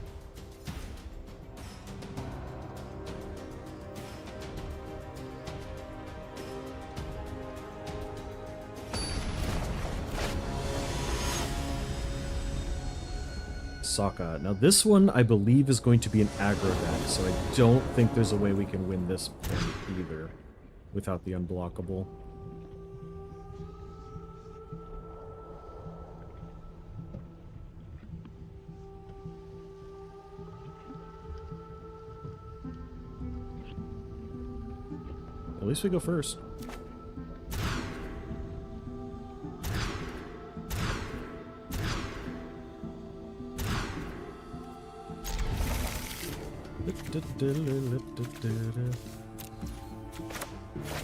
Sokka. Now this one, I believe, is going to be an aggro deck, so I don't think there's a way we can win this one either without the unblockable. At least we go first.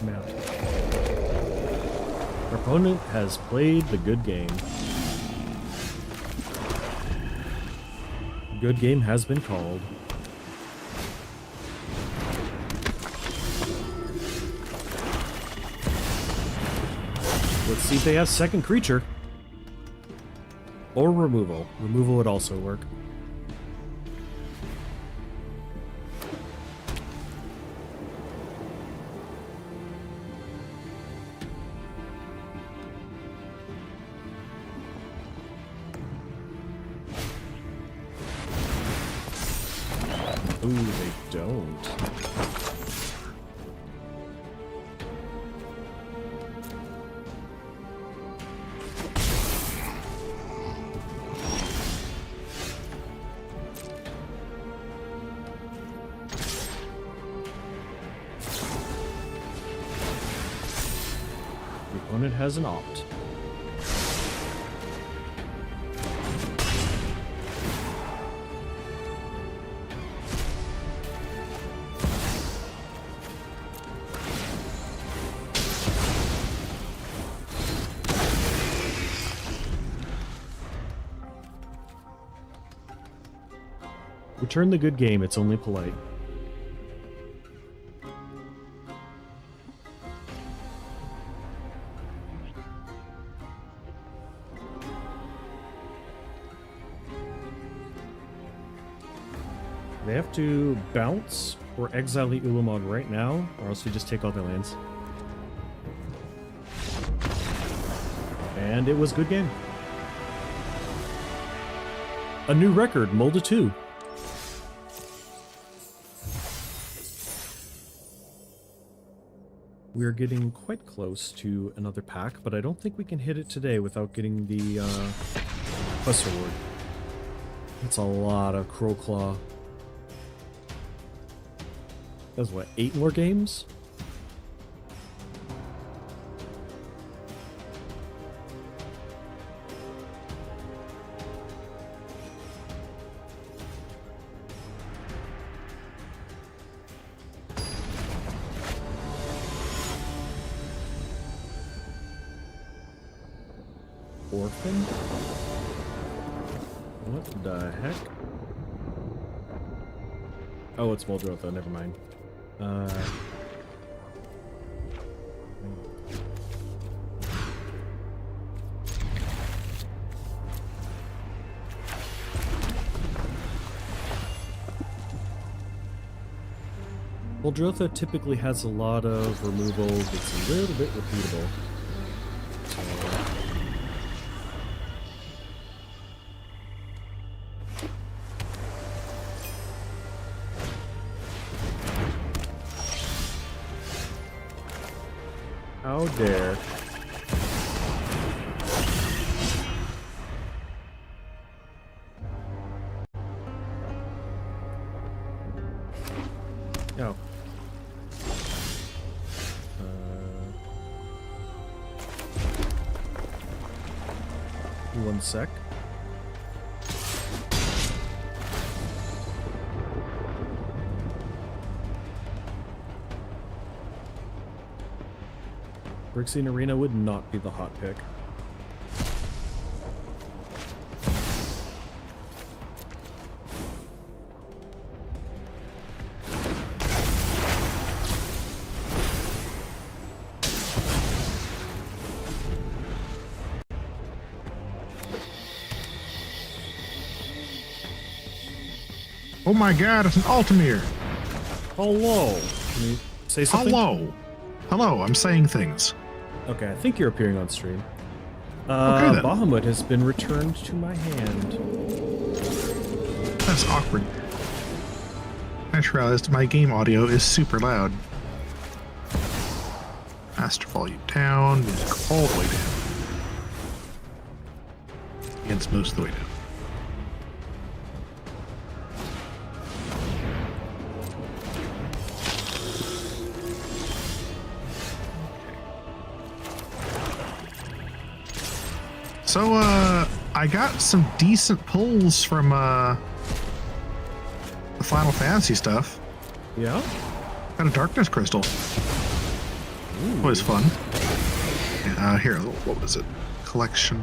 Mount. Our opponent has played the good game. Good game has been called. Let's see if they have second creature. Or removal. Removal would also work. Ooh, they don't. Opponent has an opt. Return the good game, it's only polite. They have to bounce or exile the Ulamog right now, or else we just take all their lands. And it was good game. A new record, Molda 2. We're getting quite close to another pack, but I don't think we can hit it today without getting the Quest Award. That's a lot of Crowclaw. That's what, 8 more games? Orphan? What the heck? Oh, it's Muldrotha, never mind. Muldrotha typically has a lot of removals. It's a little bit repeatable. How dare. Oh. One sec. Brixie Arena would not be the hot pick. Oh my god, it's an Altamir! Hello. Can you say something? Hello! Hello, I'm saying things. Okay, I think you're appearing on stream. Okay, then. Bahamut has been returned to my hand. That's awkward. I just realized my game audio is super loud. Master volume down, music all the way down. It's most of the way down. So, I got some decent pulls from, the Final Fantasy stuff. Yeah? Got a Darkness Crystal. Ooh. Always fun. Here, what was it? Collection.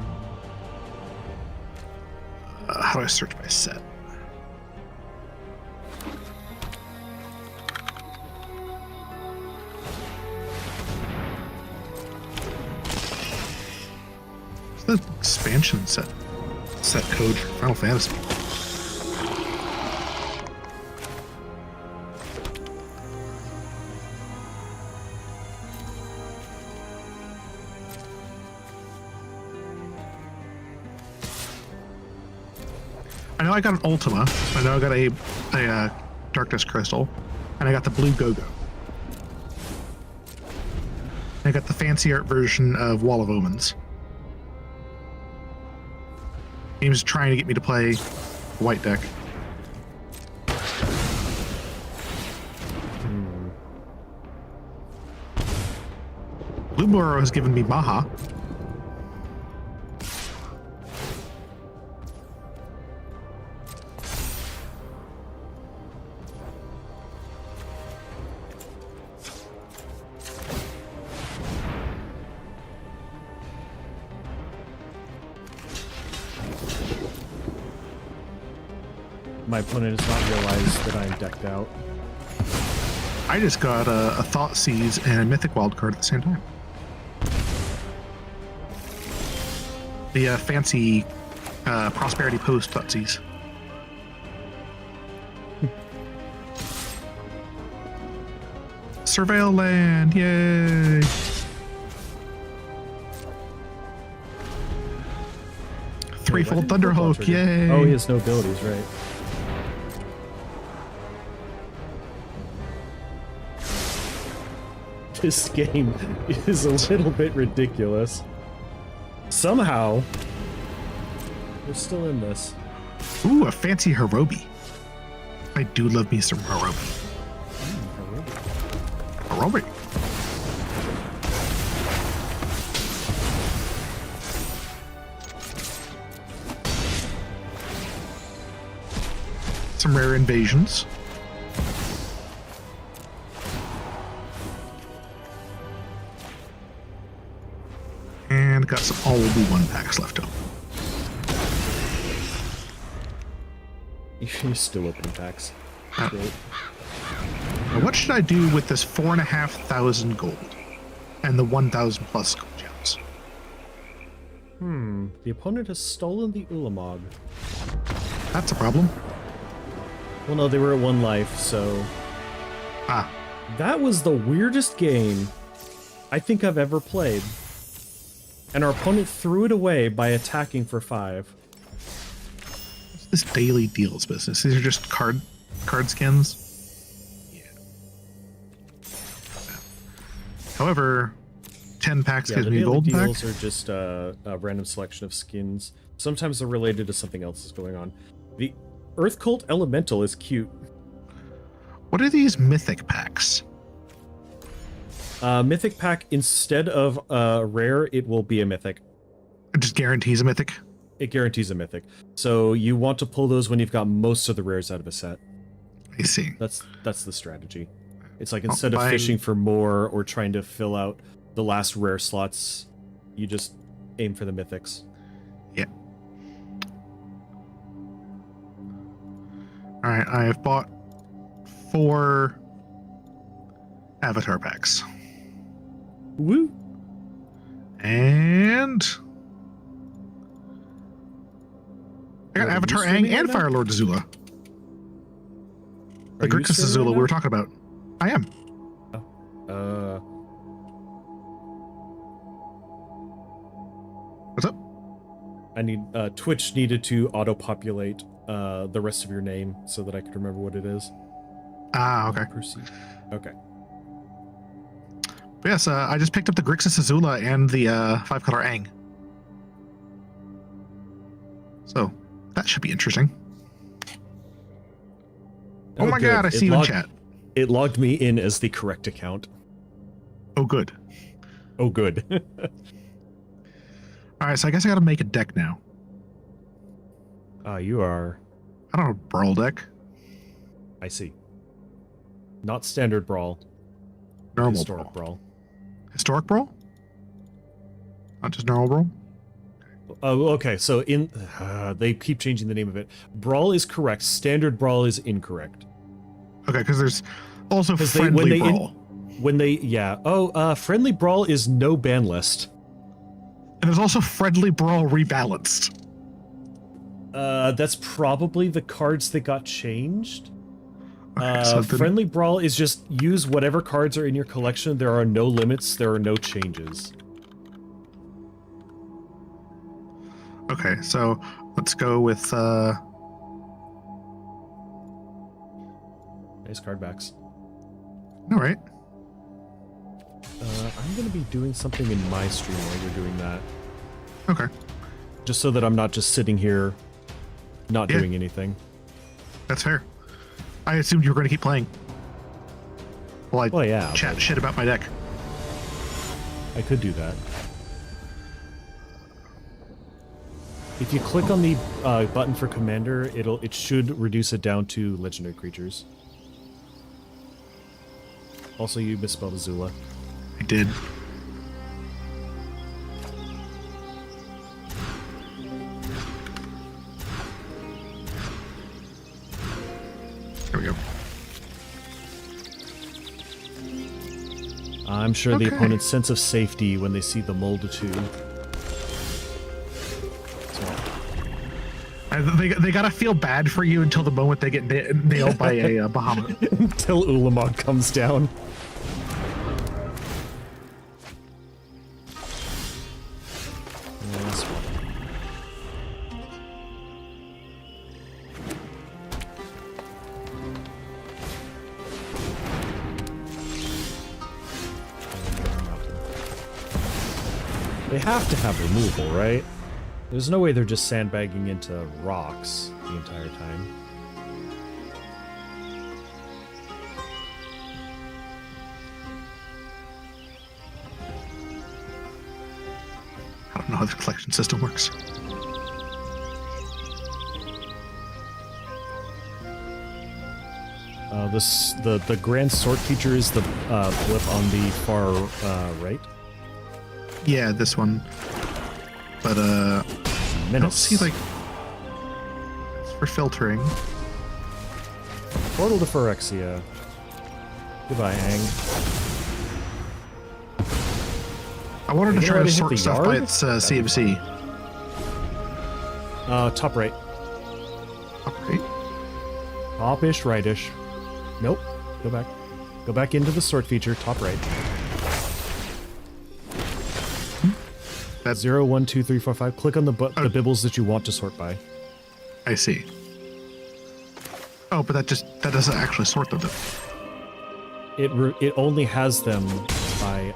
How do I search by set? The expansion set code for Final Fantasy. I know I got an Ultima. I know I got a Darkness Crystal, and I got the Blue Go-Go. I got the fancy art version of Wall of Omens. Game's trying to get me to play white deck. Blue Burrow has given me Maha. My opponent has not realized that I'm decked out. I just got a Thought Seize and a Mythic Wildcard at the same time. The fancy Prosperity Post Thought Seize. Surveil land, yay! Threefold Thunderhawk, yay! Oh, he has no abilities, right? This game is a little bit ridiculous. Somehow, we're still in this. Ooh, a fancy Hirobi. I do love me some Hirobi. Hirobi. Some rare invasions. And got some all will be one packs left over. You're still opening packs. Ah. Great. Now what should I do with this 4,500 gold and the 1,000 plus gold gems? The opponent has stolen the Ulamog. That's a problem. Well, no, they were at 1 life, so... Ah, That was the weirdest game I think I've ever played. And our opponent threw it away by attacking for 5. what's this daily deals business? These are just card skins. Yeah. However, 10 packs gives the me a daily gold pack. deals are just a random selection of skins. Sometimes they're related to something else that's going on. The Earth Cult Elemental is cute. What are these mythic packs? Mythic pack, instead of rare, it will be a mythic. It just guarantees a mythic. It guarantees a mythic. So you want to pull those when you've got most of the rares out of a set. I see. That's the strategy. It's like instead of buying- fishing for more or trying to fill out the last rare slots, you just aim for the mythics. Yeah. All right, I have bought 4 avatar packs. Woo! And I got Are you Avatar Aang streaming and right now? Fire Lord Azula. The Are you Grixis streaming Azula right we were now? talking about. I am. What's up? I need Twitch needed to auto-populate the rest of your name so that I could remember what it is. Ah, okay. Proceed. Okay. But yes, I just picked up the Grixis Azula and the 5-color Aang. So that should be interesting. Oh my good. god, I see you in chat. It logged me in as the correct account. Oh, good. Oh, good. All right, so I guess I got to make a deck now. You are... I don't know, Brawl deck. I see. Not standard brawl. Normal Historic Brawl. brawl. Historic Brawl? Not just normal Brawl? Oh, okay. So in they keep changing the name of it. Brawl is correct. Standard brawl is incorrect. Okay, because there's also 'Cause Friendly Brawl. Friendly brawl is no ban list. And there's also Friendly Brawl Rebalanced. That's probably the cards that got changed. Okay, so then- Friendly brawl is just use whatever cards are in your collection. There are no limits. There are no changes. Okay, so let's go with Nice card backs. all right. I'm going to be doing something in my stream while you're doing that. Okay. Just so that I'm not just sitting here not Yeah. doing anything. That's fair. I assumed you were going to keep playing. Well, I Well, yeah. chat shit about my deck. I could do that. If you click on the button for commander, it should reduce it down to legendary creatures. Also, you misspelled Azula. I did. There we go. I'm sure the Okay. opponent's sense of safety when they see the multitude. They gotta feel bad for you until the moment they get nailed by a Bahamut. Until Ulamog comes down. Yes. They have to have removal, right? There's no way they're just sandbagging into rocks the entire time. I don't know how the collection system works. The grand sort feature is the blip on the far right. Yeah, this one. But I don't see like it's for filtering. Portal to Phyrexia. Goodbye, Hang. I wanted to You try know to how to hit sort the stuff by yard? its CMC. Top right. Right? Top-ish, right-ish. Nope. Go back. Go back into the sort feature, top right. That's 0, 1, 2, 3, 4, 5. Click on the bibbles that you want to sort by. I see. Oh, but that doesn't actually sort them. It only has them by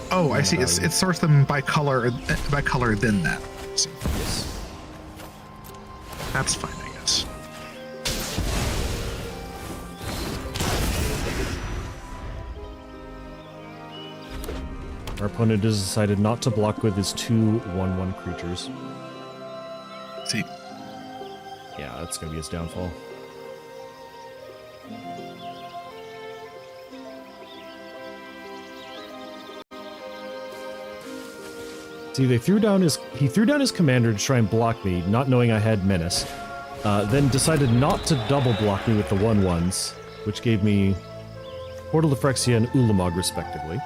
Oh, I see. It sorts them by color then that. I see. yes. That's fine, I guess. Our opponent has decided not to block with his 2 1/1 creatures. See. Yeah, that's gonna be his downfall. See, he threw down his commander to try and block me, not knowing I had menace. Then decided not to double block me with the 1/1s, which gave me Portal to Phyrexia and Ulamog respectively.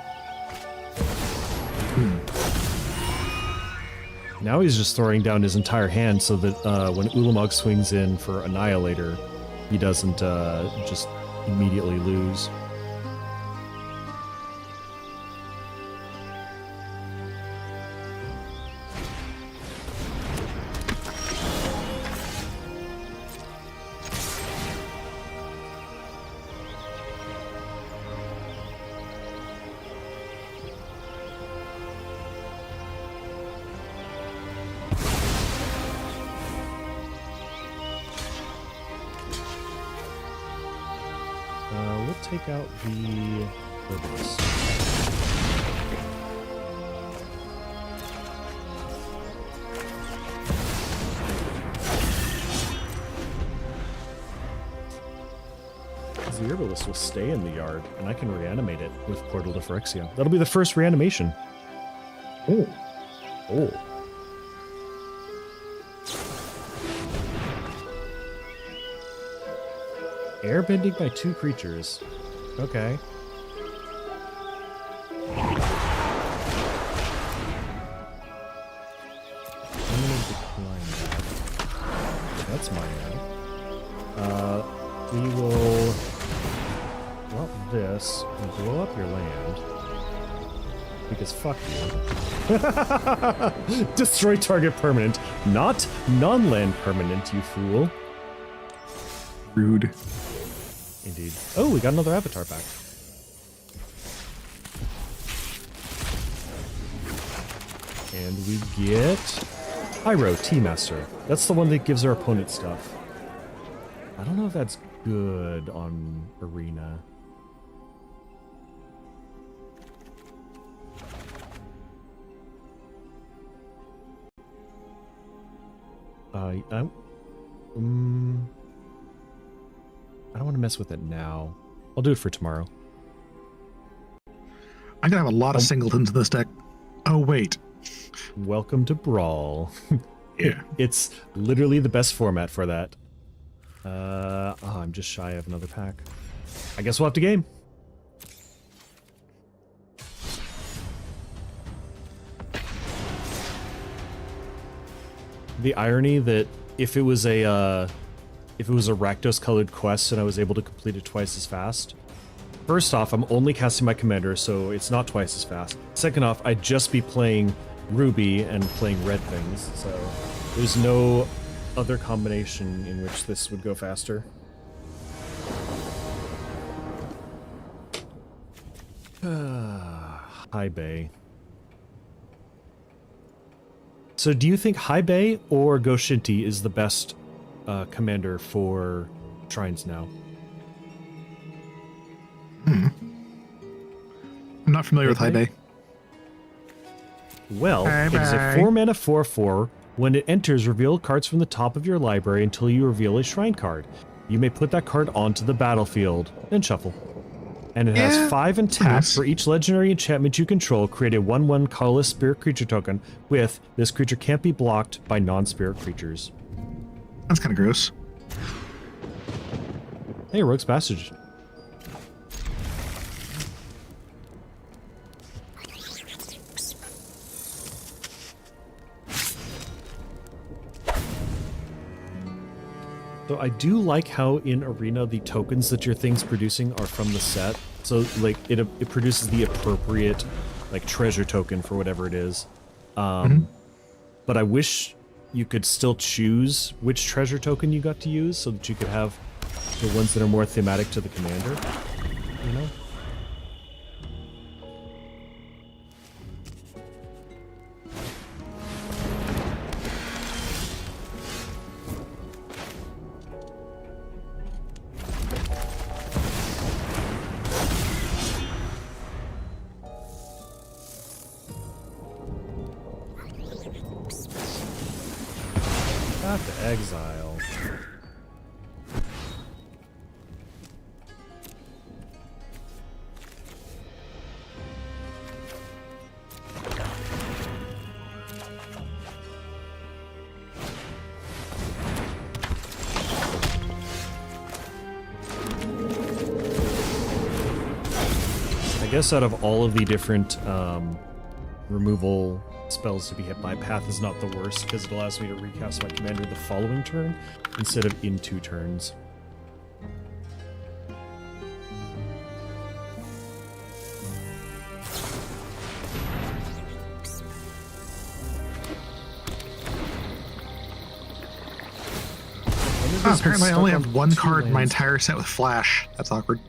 Now he's just throwing down his entire hand so that when Ulamog swings in for Annihilator, he doesn't just immediately lose. We'll take out the Herbals. The Herbalist will stay in the yard, and I can reanimate it with Portal to Phyrexia. That'll be the first reanimation. Oh. Oh. Airbending by 2 creatures. Okay. I'm gonna decline that. That's my ad. We will drop this and blow up your land. Because fuck you. Destroy target permanent, not non-land permanent, you fool. Rude. Indeed. Oh, we got another avatar back. And we get Pyro, T-Master. That's the one that gives our opponent stuff. I don't know if that's good on Arena. I don't want to mess with it now. I'll do it for tomorrow. I'm gonna have a lot of singletons in this deck. Oh wait. Welcome to Brawl. Yeah. It's literally the best format for that. I'm just shy of another pack. I guess we'll have to game. The irony that if it was a Rakdos colored quest and I was able to complete it twice as fast. First off, I'm only casting my commander, so it's not twice as fast. Second off, I'd just be playing Ruby and playing red things, so there's no other combination in which this would go faster. High Bay. So do you think High Bay or Goshinti is the best commander for Shrines now? I'm not familiar with High Bay. Well, it is a 4-mana 4/4. When it enters, reveal cards from the top of your library until you reveal a Shrine card. You may put that card onto the battlefield and shuffle. And it has 5 and tap. For each legendary enchantment you control, create a 1/1 colorless spirit creature token with this creature can't be blocked by non-spirit creatures. That's kind of gross. Hey, Rogue's Passage. So I do like how in Arena the tokens that your thing's producing are from the set. So like it produces the appropriate like treasure token for whatever it is. But I wish you could still choose which treasure token you got to use so that you could have the ones that are more thematic to the commander. You know? To exile. I guess out of all of the different removal spells to be hit by, Path is not the worst because it allows me to recast my commander the following turn instead of in 2 turns. Apparently I only have 1 card in my entire set with Flash. That's awkward.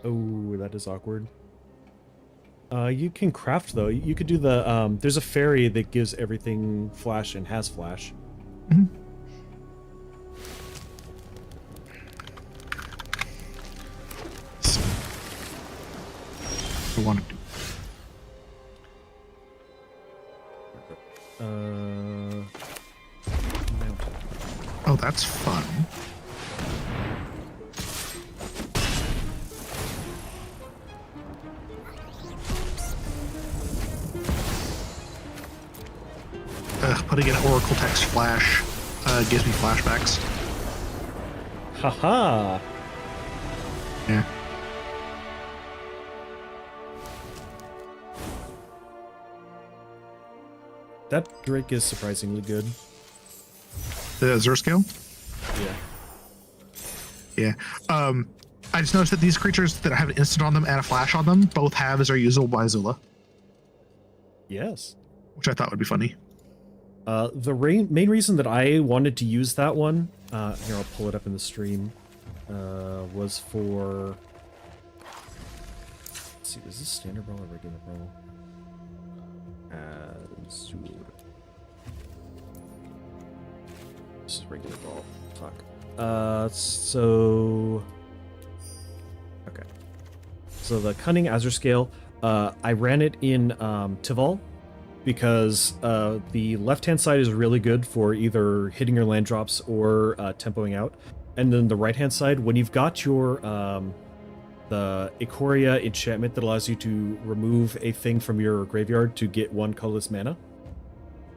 Oh, that is awkward. You can craft though. You could do the there's a fairy that gives everything flash and has flash. I want to do. Oh, that's fun. Putting in Oracle Text Flash gives me flashbacks. Haha. Yeah. That Drake is surprisingly good. The Zerskill? Yeah. Yeah. I just noticed that these creatures that have an instant on them and a flash on them both have as are usable by Azula. Yes. Which I thought would be funny. The main reason that I wanted to use that one, here I'll pull it up in the stream, was for... Let's see, is this standard brawl or regular brawl? This is regular brawl. Fuck. So... Okay. So the Cunning Azure Scale, I ran it in Tival, because the left-hand side is really good for either hitting your land drops or tempoing out. And then the right-hand side, when you've got your the Ikoria enchantment that allows you to remove a thing from your graveyard to get 1 colorless mana,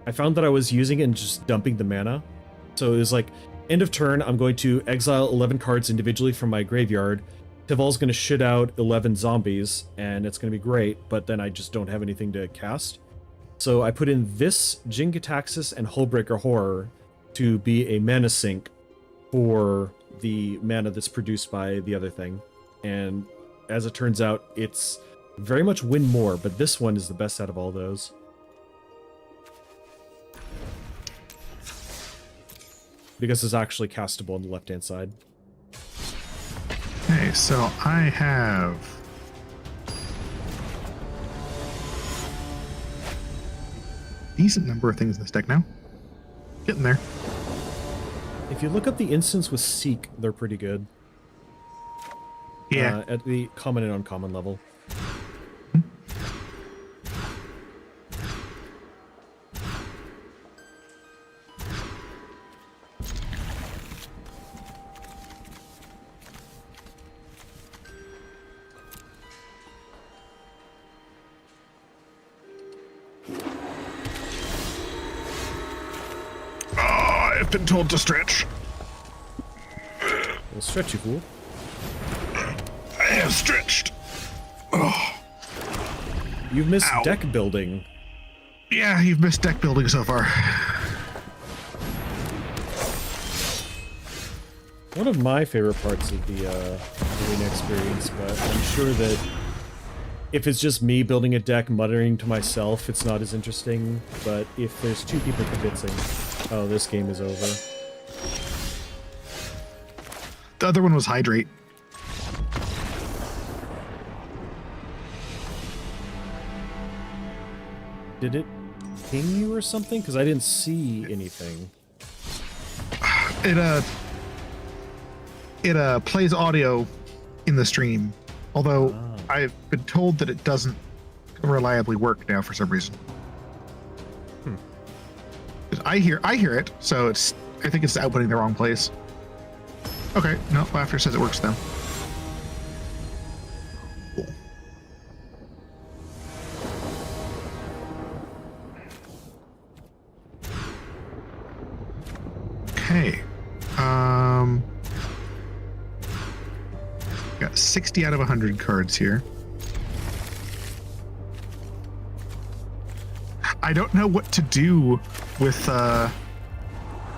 I found that I was using it and just dumping the mana. So it was like, end of turn, I'm going to exile 11 cards individually from my graveyard. Tival's going to shit out 11 zombies, and it's going to be great, but then I just don't have anything to cast. So I put in this Jin-Gitaxias and Hullbreaker Horror to be a mana sink for the mana that's produced by the other thing. And as it turns out, it's very much win more, but this one is the best out of all those. Because it's actually castable on the left-hand side. Okay, so I have a decent number of things in this deck now. Getting there. If you look up the instants with Seek, they're pretty good. Yeah. At the common and uncommon level. I've been told to stretch. Well, stretch, you fool. I have stretched. Oh. You've missed Ow. deck building. Yeah, you've missed deck building so far. One of my favorite parts of the arena experience, but I'm sure that if it's just me building a deck muttering to myself, it's not as interesting. But if there's 2 people convincing, oh, this game is over. The other one was Hydrate. Did it ping you or something? Because I didn't see anything. It plays audio in the stream, although I've been told that it doesn't reliably work now for some reason. 'Cause I hear it, so I think it's outputting the wrong place. Okay, no, Laughter says it works now. Cool. Okay. Got 60 out of 100 cards here. I don't know what to do with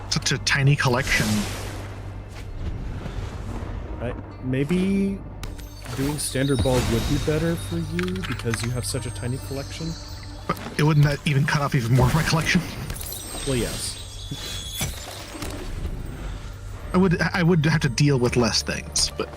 such a tiny collection. Maybe doing standard ball would be better for you because you have such a tiny collection. But it wouldn't that even cut off even more of my collection? Well, yes. I would have to deal with less things, but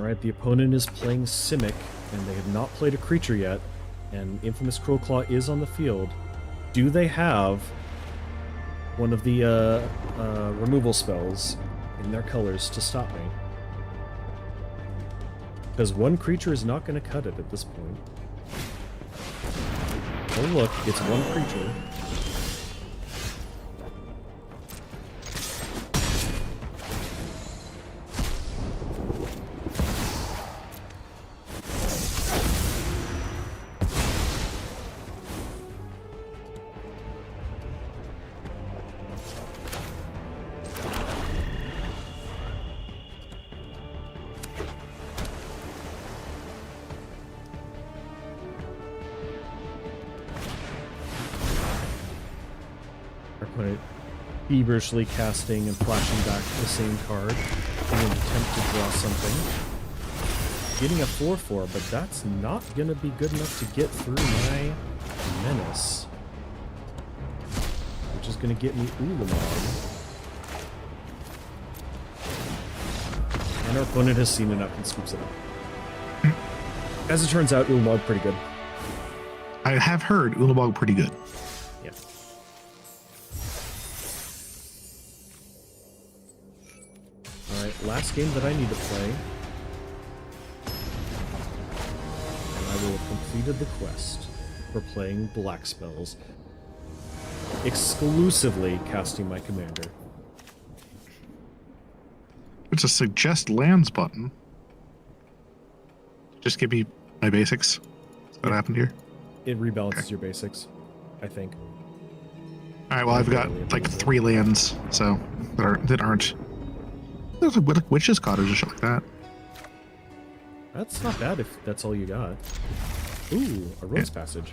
Alright, the opponent is playing Simic, and they have not played a creature yet, and Infamous Crowclaw is on the field. Do they have one of the removal spells in their colors to stop me? Because one creature is not going to cut it at this point. Oh look, it's one creature. Feverishly casting and flashing back the same card in an attempt to draw something. Getting a 4/4, but that's not going to be good enough to get through my menace. Which is going to get me Ulamog. And our opponent has seen enough and scoops it up. As it turns out, Ulamog pretty good. I have heard Ulamog pretty good. Yeah. last game that I need to play. And I will have completed the quest for playing black spells. Exclusively casting my commander. It's a suggest lands button. Just give me my basics. Is that what happened here? It rebalances your basics, I think. All right. Well, I've got like 3 lands, so that aren't. There's like Witch's Cottage and shit like that. That's not bad if that's all you got. Ooh, a Rose Passage.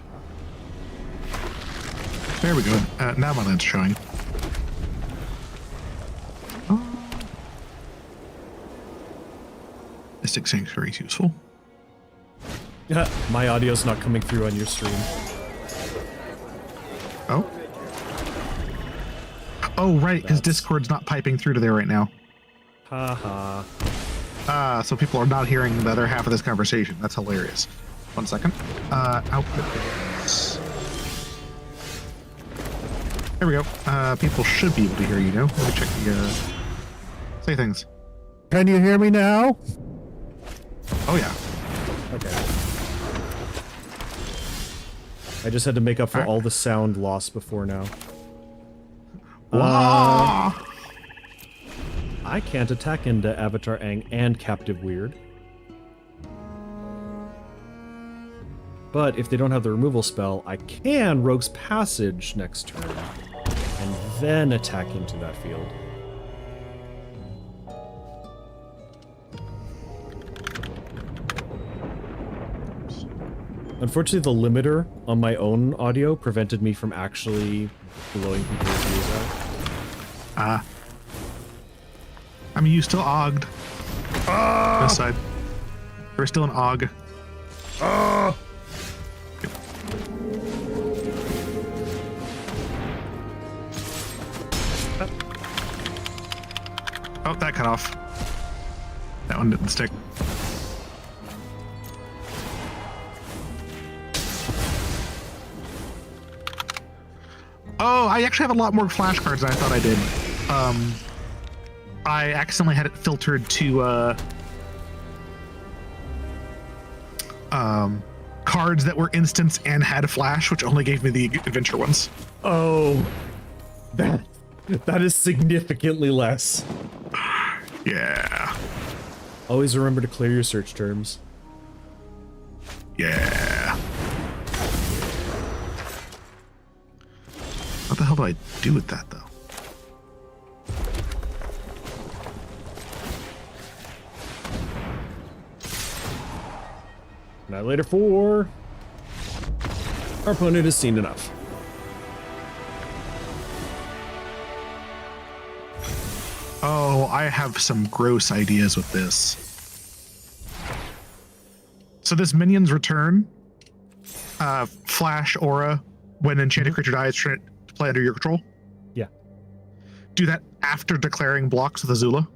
There we go. Now my land's showing. Mystic Sanctuary is useful. My audio's not coming through on your stream. Oh. Oh, right, because Discord's not piping through to there right now. Haha. So people are not hearing the other half of this conversation. That's hilarious. 1 second. Output. There we go. People should be able to hear you now. Let me check the, say things. Can you hear me now? Oh, yeah. Okay. I just had to make up for all the sound lost before now. I can't attack into Avatar Aang and Captive Weird. But if they don't have the removal spell, I can Rogue's Passage next turn, and then attack into that field. Unfortunately, the limiter on my own audio prevented me from actually blowing people's ears out. I mean, you still ogged. This side. There's still an og. Oh, that cut off. That one didn't stick. Oh, I actually have a lot more flashcards than I thought I did. I accidentally had it filtered to cards that were instants and had a flash, which only gave me the adventure ones. Oh, that is significantly less. Yeah. Always remember to clear your search terms. Yeah. What the hell do I do with that, though? Annihilator 4. Our opponent has seen enough. Oh, I have some gross ideas with this. So this minion's return, flash aura, when enchanted creature dies, try to play under your control. Yeah. Do that after declaring blocks with Azula,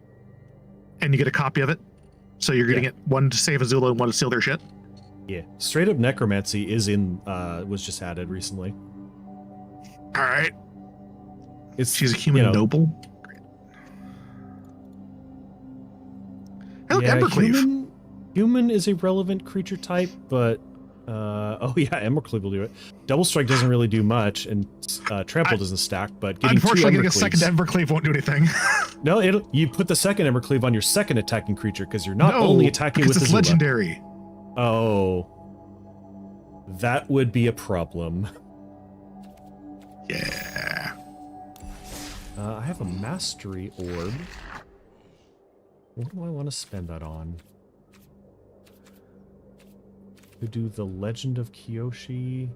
and you get a copy of it. So you're getting it one to save Azula and one to steal their shit. Yeah. Straight up necromancy is in was just added recently. All right. She's a human noble. Great. Hey, look, Embercleave. Human is a relevant creature type, but oh yeah, Embercleave will do it. Double Strike doesn't really do much, and Trample doesn't stack. But getting unfortunately, two getting a second Embercleave won't do anything. No, you put the second Embercleave on your second attacking creature because you're not only attacking with it's Azula. Legendary. Oh, that would be a problem. Yeah. I have a Mastery Orb. What do I want to spend that on? To do the Legend of Kyoshi.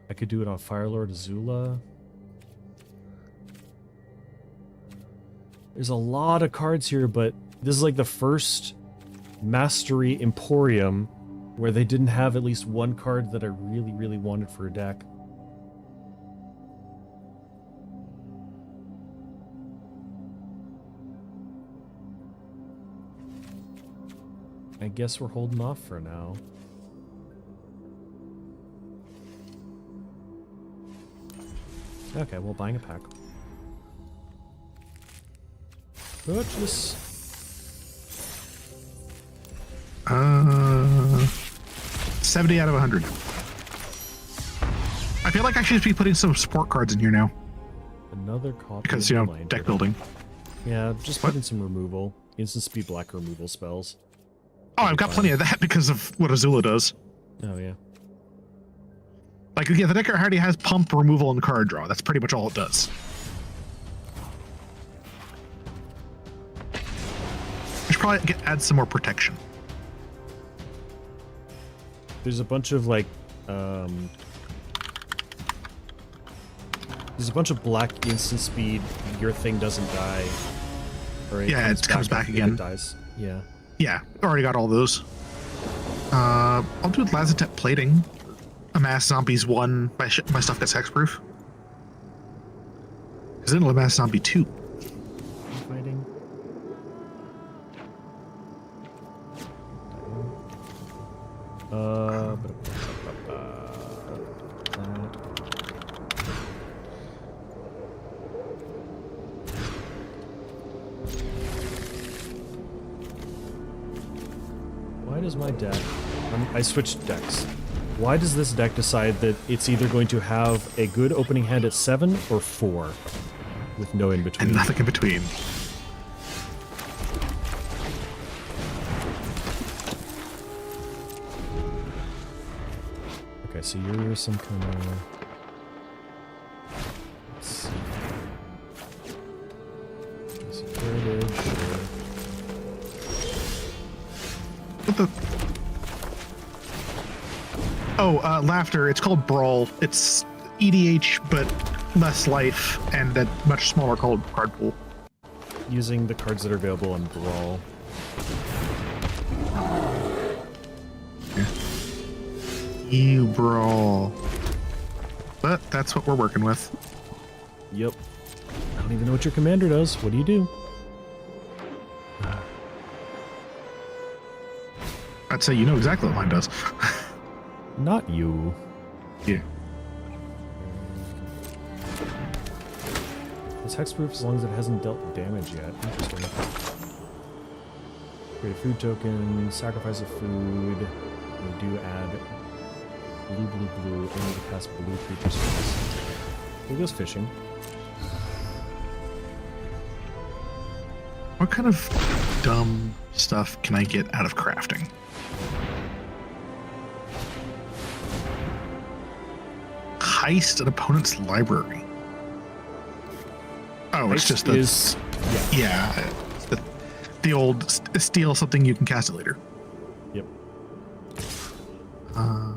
I could do it on Firelord Azula. There's a lot of cards here, but this is like the first Mastery Emporium where they didn't have at least one card that I really, really wanted for a deck. I guess we're holding off for now. Okay, well, buying a pack. Purchase. 70 out of 100. I feel like I should be putting some support cards in here now Another copy. because, of you know, the land deck turtle. building. Yeah, just What? putting some removal. Instant speed black removal spells. Oh, I've got plenty of that because of what Azula does. Oh, yeah. Like, yeah, the deck already has pump, removal, and card draw. That's pretty much all it does. We should probably add some more protection. There's a bunch of, like, there's a bunch of black instant speed, your thing doesn't die. Or Yeah, it comes back if again. It dies. Yeah. Yeah, already got all those. I'll do Lazatep plating. Amass Zombies 1, my stuff gets hexproof. Is it Amass Zombie 2? Fighting. Why does my deck... I switched decks. Why does this deck decide that it's either going to have a good opening hand at 7 or 4? With no in between. And nothing in between. Okay, so you're some kind of... Let's see. Is it heritage or... What the? Oh, Laughter. It's called Brawl. It's EDH, but less life and a much smaller card pool. Using the cards that are available in Brawl. You Brawl. But that's what we're working with. Yep. I don't even know what your commander does. What do you do? I'd say you know exactly what mine does. Not you. Yeah. It's hexproof as long as it hasn't dealt damage yet. Interesting. Create a food token, sacrifice a food. We do add blue, blue, blue, only to cast blue creature spells. He goes fishing. What kind of dumb stuff can I get out of crafting? Heist an opponent's library. Oh, it's just is yeah, the old steal something you can cast it later. Yep. Uh,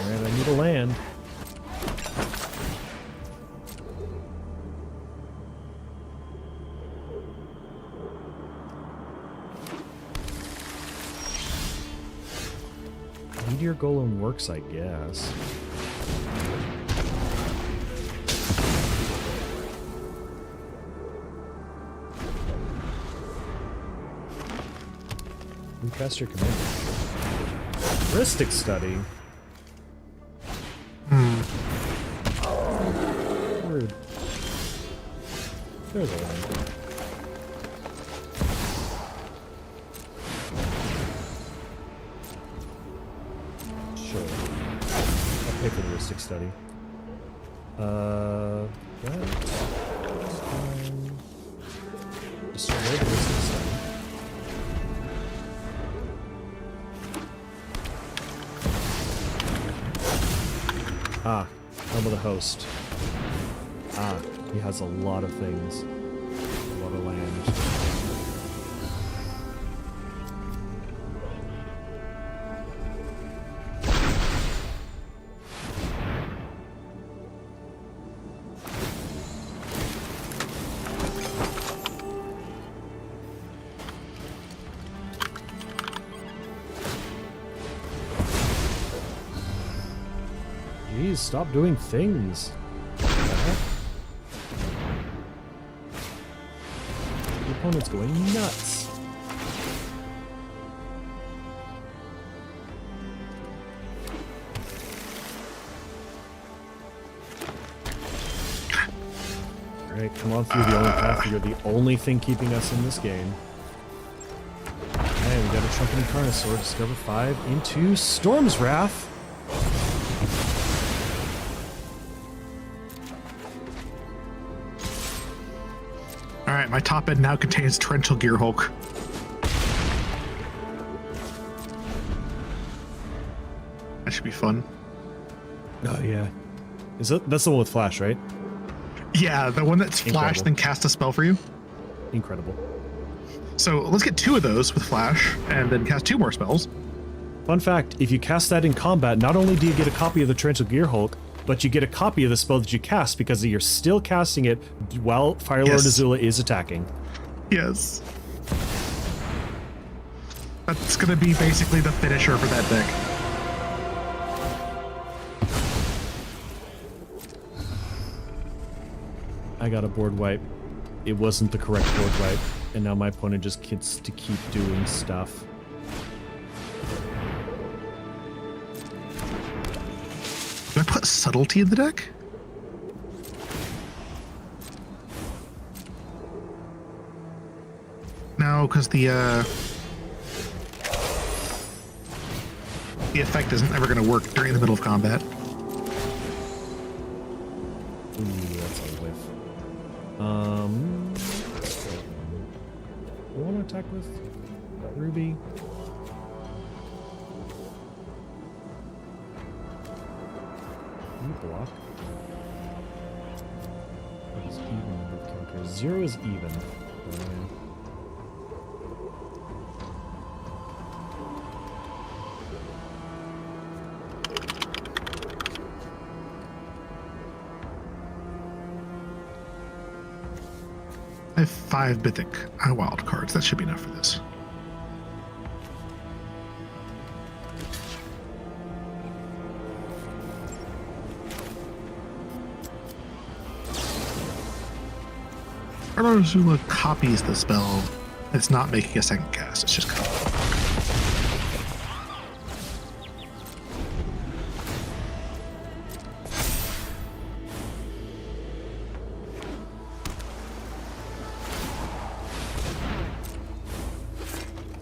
Alright, I need a land. Meteor Golem works, I guess. Recast your commander. Heuristic study. Rude. There's a line. Sure. I'll pay for the heuristic study. That's fine. Destroy the heuristic study. Ah, Helm of the Host. Ah, he has a lot of things. A lot of land. Jeez, stop doing things. What the heck? The opponent's going nuts. right, come on through the only path. You're the only thing keeping us in this game. Okay, we got a Trumpeting Carnosaur. Discover 5 into Storm's Wrath. All right, my top end now contains Torrential Gear Hulk. That should be fun. Oh yeah, that's the one with flash, right? Yeah, the one that's flash, Incredible. then cast a spell for you. Incredible. So let's get 2 of those with flash, and then cast 2 more spells. Fun fact: if you cast that in combat, not only do you get a copy of the Torrential Gear Hulk, but you get a copy of the spell that you cast because you're still casting it while Firelord Yes. Azula is attacking. Yes. That's gonna be basically the finisher for that deck. I got a board wipe. It wasn't the correct board wipe, and now my opponent just gets to keep doing stuff. Do I put subtlety in the deck? No, because the effect isn't ever going to work during the middle of combat. Ooh, that's a whiff. You want to attack with Ruby? Can you block? What is even with counters? 0 is even. I have 5 Mythic wild cards. That should be enough for this. Azula copies the spell. It's not making a second cast. It's just copying.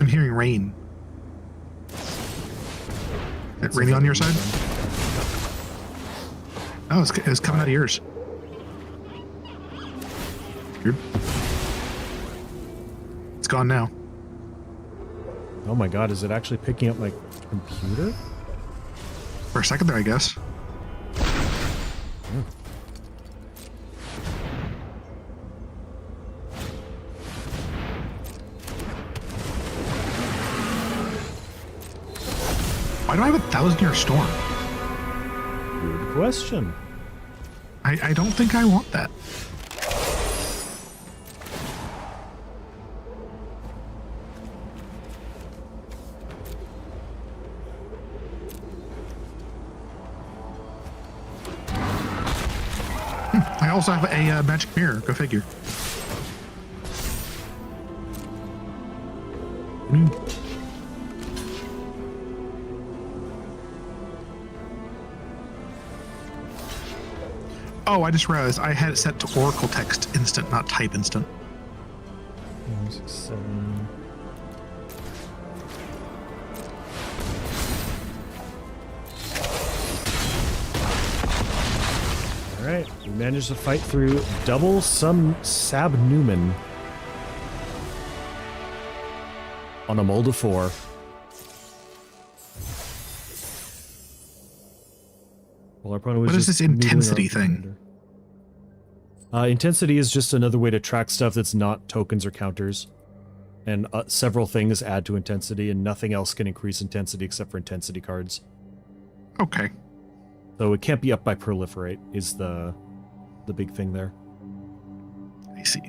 I'm hearing rain. Is it raining on your side? Oh, it's coming out of yours. Weird. It's gone now. Oh my god, is it actually picking up my computer? For a second there, I guess. Why do I have a 1,000-year storm? Good question. I don't think I want that. I also have a magic mirror. Go figure. Oh, I just realized I had it set to Oracle text instant, not type instant. 5, 6, 7. Alright, we managed to fight through double some Sab Newman on a mold of 4. Well, our opponent was What is just this intensity noodling around. thing? Intensity is just another way to track stuff that's not tokens or counters. And several things add to intensity, and nothing else can increase intensity except for intensity cards. Okay. So it can't be up by proliferate is the big thing there. I see.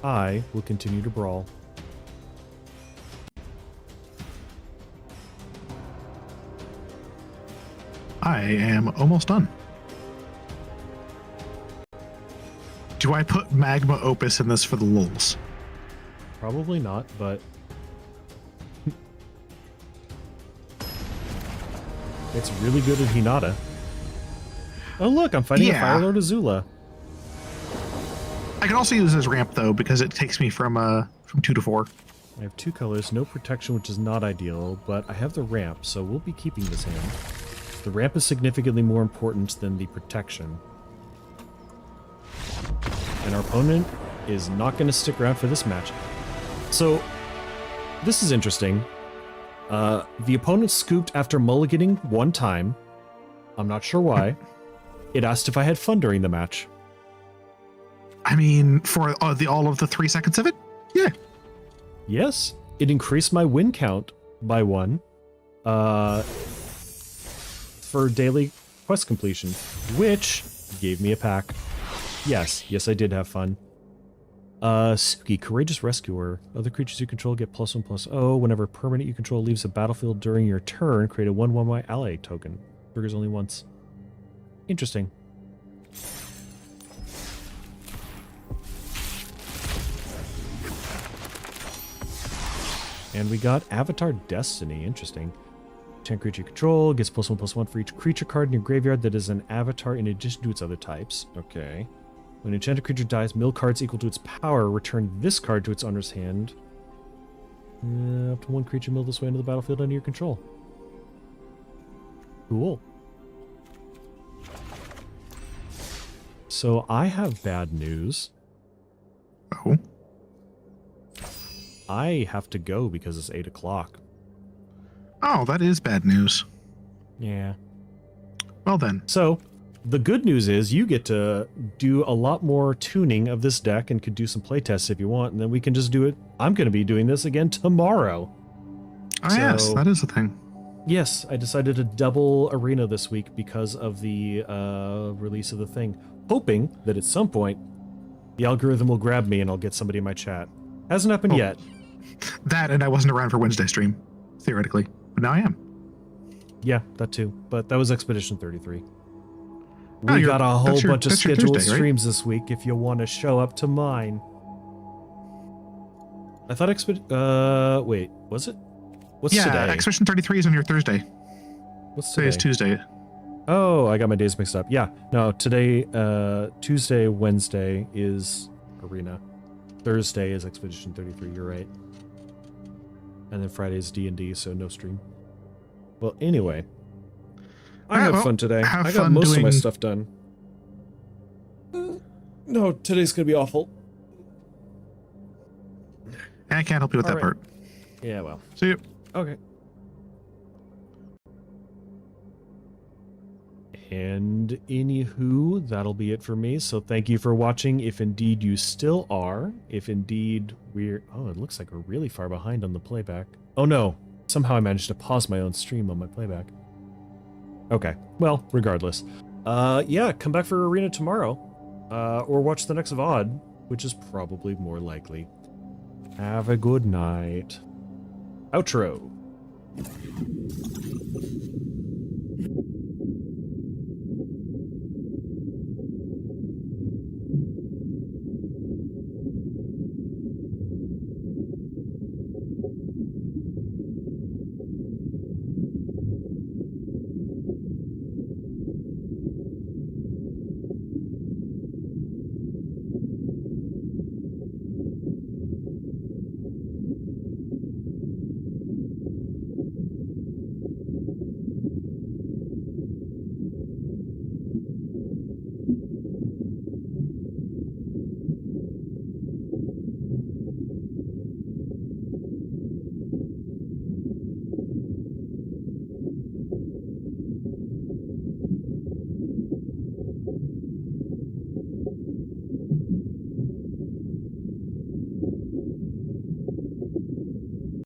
I will continue to brawl. I am almost done. Do I put Magma Opus in this for the lulz? Probably not, but It's really good at Hinata. Oh look, I'm fighting a Yeah. Firelord Azula. I can also use this ramp though because it takes me from 2 to 4. I have 2 colors, no protection, which is not ideal, but I have the ramp, so we'll be keeping this hand. The ramp is significantly more important than the protection. And our opponent is not going to stick around for this match. So, this is interesting. The opponent scooped after mulliganing 1 time. I'm not sure why. It asked if I had fun during the match. I mean, for all of the 3 seconds of it, yeah. Yes, it increased my win count by 1 for daily quest completion, which gave me a pack. Yes, I did have fun. Suki, Courageous Rescuer. Other creatures you control get +1/+0. Whenever a permanent you control leaves the battlefield during your turn, create a 1/1 ally token. Triggers only once. Interesting. And we got Avatar Destiny. Interesting. 10 creature you control gets +1/+1 for each creature card in your graveyard that is an avatar in addition to its other types. Okay. When an enchanted creature dies, mill cards equal to its power. Return this card to its owner's hand. Up to 1 creature mill this way into the battlefield under your control. Cool. So I have bad news. Oh. I have to go because it's 8 o'clock. Oh, that is bad news. Yeah. Well then. So, the good news is you get to do a lot more tuning of this deck and could do some playtests if you want, and then we can just do it. I'm going to be doing this again tomorrow. Oh, yes, that is the thing. Yes, I decided to double Arena this week because of the release of the thing, hoping that at some point the algorithm will grab me and I'll get somebody in my chat. Hasn't happened yet. That, and I wasn't around for Wednesday stream, theoretically. But now I am. Yeah, that too. But that was Expedition 33. Oh, We got a whole bunch of that's your scheduled Tuesday, right? streams this week if you want to show up to mine. I thought wait, was it? What's Yeah, today? Expedition 33 is on your Thursday. What's Today today? is Tuesday. Oh, I got my days mixed up. Yeah, no, today, Tuesday, Wednesday is Arena. Thursday is Expedition 33, you're right. And then Friday is D&D, so no stream. Well, anyway. I had fun today. I got most of my stuff done. No, today's gonna be awful. I can't help you with that part. Yeah, well. See you. Okay. And anywho, that'll be it for me. So thank you for watching. If indeed you still are, if indeed we're... Oh, it looks like we're really far behind on the playback. Oh no, somehow I managed to pause my own stream on my playback. Okay, well, regardless. Yeah, come back for Arena tomorrow. Or watch the next VOD, which is probably more likely. Have a good night. Outro.